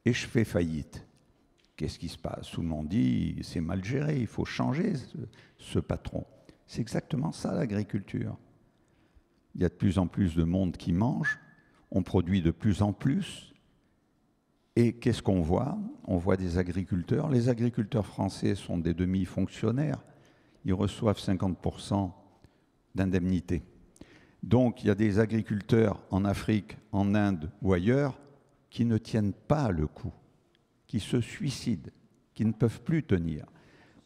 et je fais faillite. Qu'est-ce qui se passe? Tout le monde dit c'est mal géré, il faut changer ce patron. C'est exactement ça l'agriculture. Il y a de plus en plus de monde qui mange, on produit de plus en plus, et qu'est-ce qu'on voit? On voit des agriculteurs. Les agriculteurs français sont des demi-fonctionnaires. Ils reçoivent 50% d'indemnité. Donc, il y a des agriculteurs en Afrique, en Inde ou ailleurs qui ne tiennent pas le coup, qui se suicident, qui ne peuvent plus tenir.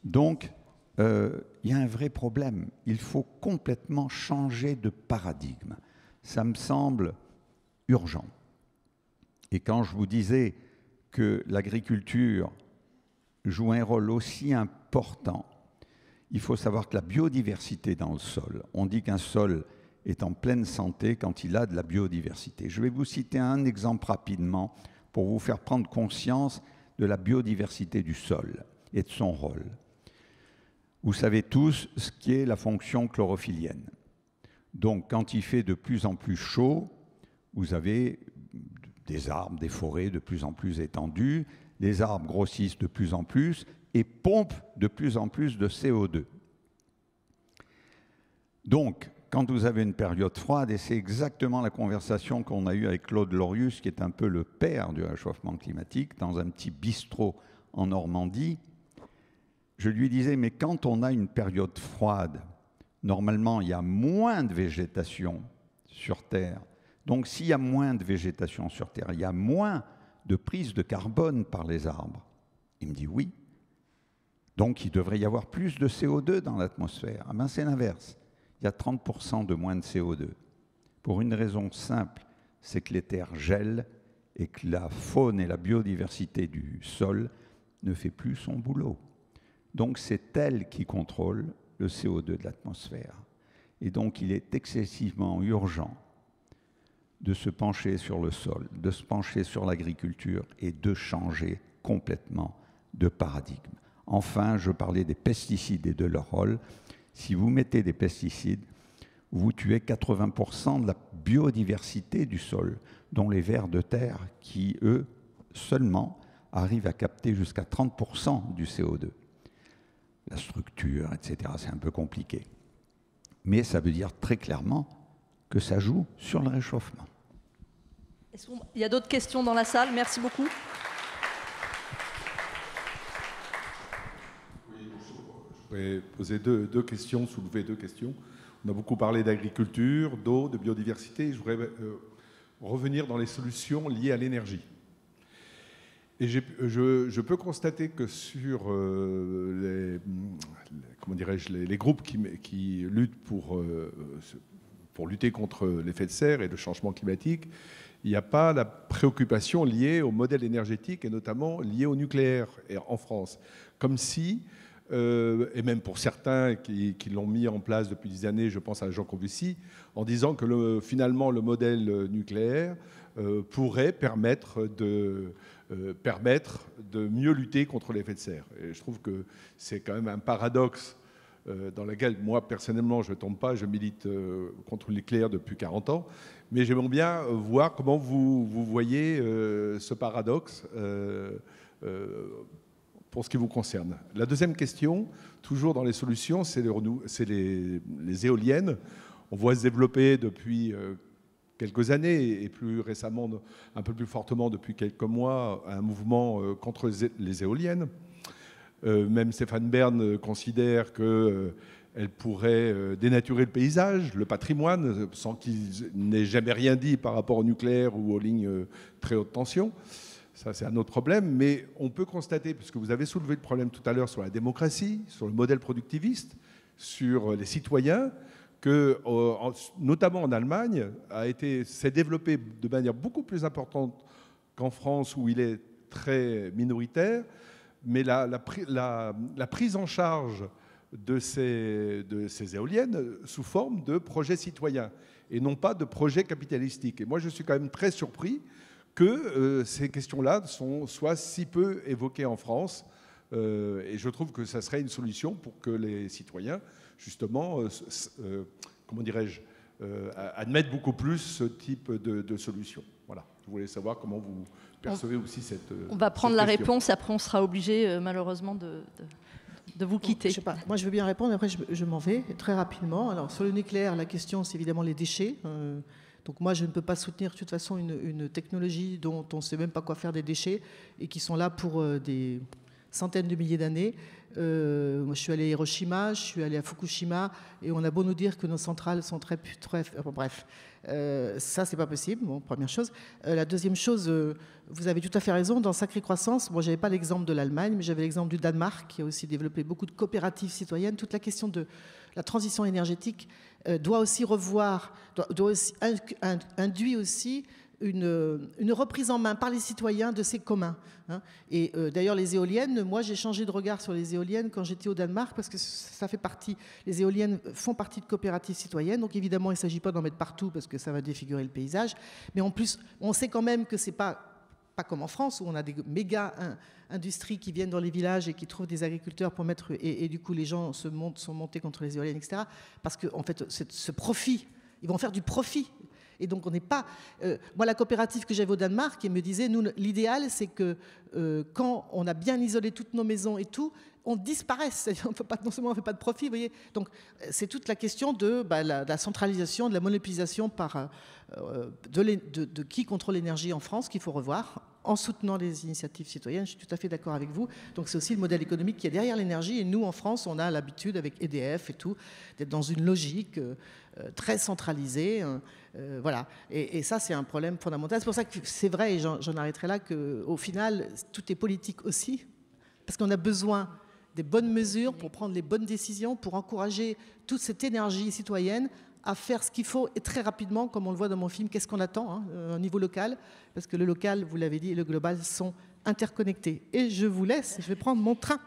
Donc, il y a un vrai problème. Il faut complètement changer de paradigme. Ça me semble urgent. Et quand je vous disais que l'agriculture joue un rôle aussi important, il faut savoir que la biodiversité dans le sol, on dit qu'un sol est en pleine santé quand il a de la biodiversité. Je vais vous citer un exemple rapidement pour vous faire prendre conscience de la biodiversité du sol et de son rôle. Vous savez tous ce qu'est la fonction chlorophyllienne. Donc, quand il fait de plus en plus chaud, vous avez des arbres, des forêts de plus en plus étendues, les arbres grossissent de plus en plus et pompent de plus en plus de CO2. Donc, quand vous avez une période froide, et c'est exactement la conversation qu'on a eue avec Claude Lorius, qui est un peu le père du réchauffement climatique, dans un petit bistrot en Normandie, je lui disais, mais quand on a une période froide, normalement, il y a moins de végétation sur Terre. Donc, s'il y a moins de végétation sur Terre, il y a moins de prise de carbone par les arbres. Il me dit oui. Donc, il devrait y avoir plus de CO2 dans l'atmosphère. Ah ben, c'est l'inverse. Il y a 30% de moins de CO2. Pour une raison simple, c'est que les terres gèlent et que la faune et la biodiversité du sol ne fait plus son boulot. Donc, c'est elle qui contrôle le CO2 de l'atmosphère. Et donc, il est excessivement urgent de se pencher sur le sol, de se pencher sur l'agriculture et de changer complètement de paradigme. Enfin, je parlais des pesticides et de leur rôle. Si vous mettez des pesticides, vous tuez 80% de la biodiversité du sol, dont les vers de terre qui, eux, seulement arrivent à capter jusqu'à 30% du CO2. La structure, etc., c'est un peu compliqué. Mais ça veut dire très clairement que ça joue sur le réchauffement. Il y a d'autres questions dans la salle? Merci beaucoup. Oui, je voudrais poser deux questions, soulever deux questions. On a beaucoup parlé d'agriculture, d'eau, de biodiversité. Je voudrais revenir dans les solutions liées à l'énergie. Et je peux constater que sur les groupes qui luttent pour lutter contre l'effet de serre et le changement climatique, il n'y a pas la préoccupation liée au modèle énergétique et notamment liée au nucléaire en France. Comme si, et même pour certains qui l'ont mis en place depuis des années, je pense à Jean Covici, en disant que finalement le modèle nucléaire pourrait permettre de mieux lutter contre l'effet de serre. Et je trouve que c'est quand même un paradoxe dans lequel moi personnellement je ne tombe pas, je milite contre le nucléaire depuis 40 ans, mais j'aimerais bien voir comment vous voyez ce paradoxe pour ce qui vous concerne. La deuxième question, toujours dans les solutions, c'est les éoliennes. On voit se développer depuis quelques années et plus récemment, un peu plus fortement depuis quelques mois, un mouvement contre les éoliennes. Même Stéphane Bern considère qu'elle pourrait dénaturer le paysage, le patrimoine, sans qu'il n'ait jamais rien dit par rapport au nucléaire ou aux lignes très haute tension. Ça, c'est un autre problème. Mais on peut constater, puisque vous avez soulevé le problème tout à l'heure sur la démocratie, sur le modèle productiviste, sur les citoyens, que, notamment en Allemagne, s'est développé de manière beaucoup plus importante qu'en France, où il est très minoritaire. Mais la prise en charge de ces éoliennes sous forme de projets citoyens et non pas de projets capitalistiques. Et moi, je suis quand même très surpris que ces questions-là soient si peu évoquées en France. Et je trouve que ça serait une solution pour que les citoyens, justement, comment dirais-je, admettent beaucoup plus ce type de solution. Voilà. Je voulais savoir comment vous percevez aussi cette On va prendre la question. réponse, après on sera obligé malheureusement de vous quitter. Je sais pas. Moi, je veux bien répondre, après je m'en vais très rapidement. Alors, sur le nucléaire, la question, c'est évidemment les déchets. Donc moi, je ne peux pas soutenir de toute façon une technologie dont on ne sait même pas quoi faire des déchets et qui sont là pour des centaines de milliers d'années. Moi, je suis allé à Hiroshima, je suis allé à Fukushima, et on a beau nous dire que nos centrales sont très bref, ça, c'est pas possible. Bon, première chose. La deuxième chose, vous avez tout à fait raison. Dans Sacrée Croissance, moi, j'avais pas l'exemple de l'Allemagne, mais j'avais l'exemple du Danemark, qui a aussi développé beaucoup de coopératives citoyennes. Toute la question de la transition énergétique doit aussi induit aussi une reprise en main par les citoyens de ces communs. Et d'ailleurs, les éoliennes, moi j'ai changé de regard sur les éoliennes quand j'étais au Danemark, parce que ça fait partie, les éoliennes font partie de coopératives citoyennes, donc évidemment il ne s'agit pas d'en mettre partout parce que ça va défigurer le paysage, mais en plus on sait quand même que c'est pas comme en France où on a des méga industries qui viennent dans les villages et qui trouvent des agriculteurs pour mettre, et du coup les gens sont montés contre les éoliennes, etc. Parce que en fait ce profit, ils vont faire du profit. Et donc on n'est pas... moi, la coopérative que j'avais au Danemark, elle me disait, nous, l'idéal, c'est que quand on a bien isolé toutes nos maisons et tout, on disparaisse. C'est-à-dire, non seulement on ne fait pas de profit, vous voyez. Donc c'est toute la question de la centralisation, de la monopolisation de qui contrôle l'énergie en France qu'il faut revoir, en soutenant les initiatives citoyennes. Je suis tout à fait d'accord avec vous. Donc c'est aussi le modèle économique qui est derrière l'énergie. Et nous, en France, on a l'habitude, avec EDF et tout, d'être dans une logique très centralisée. Voilà. Et ça, c'est un problème fondamental. C'est pour ça que c'est vrai, et j'en arrêterai là, qu'au final, tout est politique aussi. Parce qu'on a besoin des bonnes mesures pour prendre les bonnes décisions, pour encourager toute cette énergie citoyenne à faire ce qu'il faut, et très rapidement, comme on le voit dans mon film, qu'est-ce qu'on attend au niveau local, parce que le local, vous l'avez dit, et le global sont interconnectés. Et je vous laisse, je vais prendre mon train.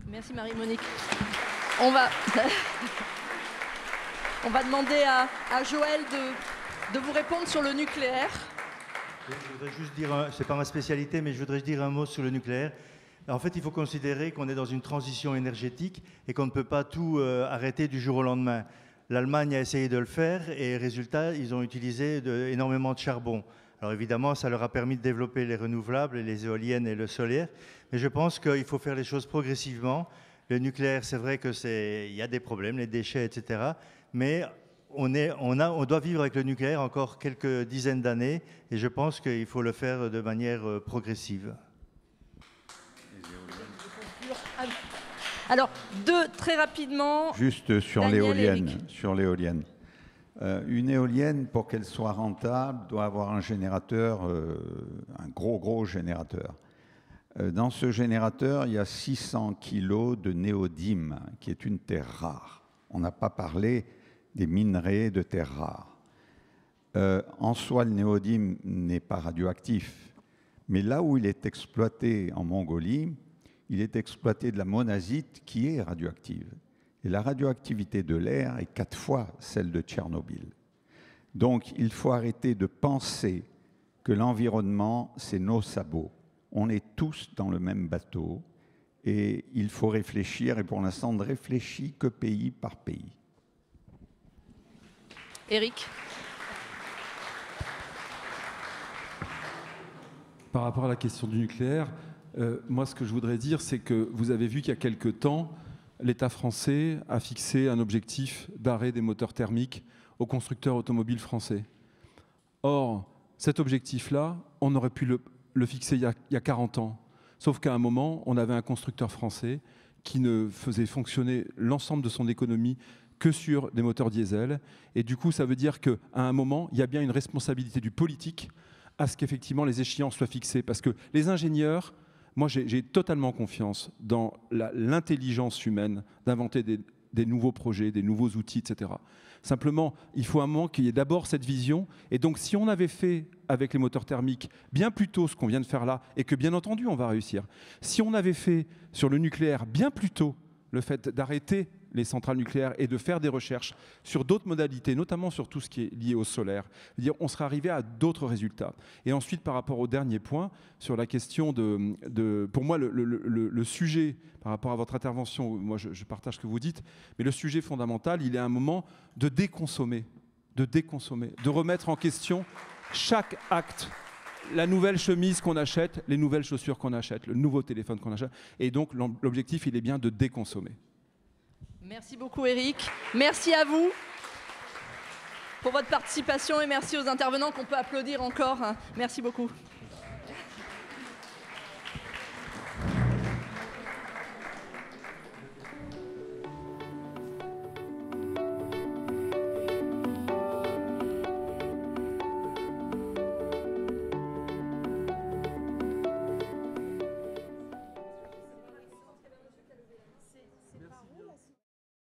Merci Marie-Monique. On va demander à Joël de vous répondre sur le nucléaire. Je voudrais juste dire, c'est pas ma spécialité, mais je voudrais dire un mot sur le nucléaire. En fait, il faut considérer qu'on est dans une transition énergétique et qu'on ne peut pas tout arrêter du jour au lendemain. L'Allemagne a essayé de le faire et résultat, ils ont utilisé énormément de charbon. Alors évidemment, ça leur a permis de développer les renouvelables, les éoliennes et le solaire. Mais je pense qu'il faut faire les choses progressivement. Le nucléaire, c'est vrai qu'il y a des problèmes, les déchets, etc. Mais on doit vivre avec le nucléaire encore quelques dizaines d'années. Et je pense qu'il faut le faire de manière progressive. Alors, très rapidement... Juste sur l'éolienne. Une éolienne, pour qu'elle soit rentable, doit avoir un générateur, un gros générateur. Dans ce générateur, il y a 600 kilos de néodyme, qui est une terre rare. On n'a pas parlé des minerais de terres rares. En soi, le néodyme n'est pas radioactif. Mais là où il est exploité en Mongolie, il est exploité de la monazite qui est radioactive. Et la radioactivité de l'air est 4 fois celle de Tchernobyl. Donc, il faut arrêter de penser que l'environnement, c'est nos sabots. On est tous dans le même bateau et il faut réfléchir, et pour l'instant, on ne réfléchit que pays par pays. Éric ? Par rapport à la question du nucléaire, moi, ce que je voudrais dire, c'est que vous avez vu qu'il y a quelque temps, l'État français a fixé un objectif d'arrêt des moteurs thermiques aux constructeurs automobiles français. Or, cet objectif-là, on aurait pu le fixer il y a 40 ans. Sauf qu'à un moment, on avait un constructeur français qui ne faisait fonctionner l'ensemble de son économie que sur des moteurs diesel. Et du coup, ça veut dire qu'à un moment, il y a bien une responsabilité du politique à ce qu'effectivement les échéances soient fixées. Parce que les ingénieurs... Moi, j'ai totalement confiance dans l'intelligence humaine d'inventer des nouveaux projets, des nouveaux outils, etc. Simplement, il faut un moment qu'il y ait d'abord cette vision. Et donc, si on avait fait avec les moteurs thermiques bien plus tôt ce qu'on vient de faire là, et que bien entendu, on va réussir, si on avait fait sur le nucléaire bien plus tôt le fait d'arrêter les centrales nucléaires et de faire des recherches sur d'autres modalités, notamment sur tout ce qui est lié au solaire, on serait arrivé à d'autres résultats. Et ensuite, par rapport au dernier point, sur la question pour moi, le sujet, par rapport à votre intervention, moi je partage ce que vous dites, mais le sujet fondamental, il est à un moment de déconsommer de déconsommer, de remettre en question chaque acte. La nouvelle chemise qu'on achète, les nouvelles chaussures qu'on achète, le nouveau téléphone qu'on achète. Et donc, l'objectif, il est bien de déconsommer. Merci beaucoup, Eric. Merci à vous pour votre participation et merci aux intervenants qu'on peut applaudir encore. Merci beaucoup.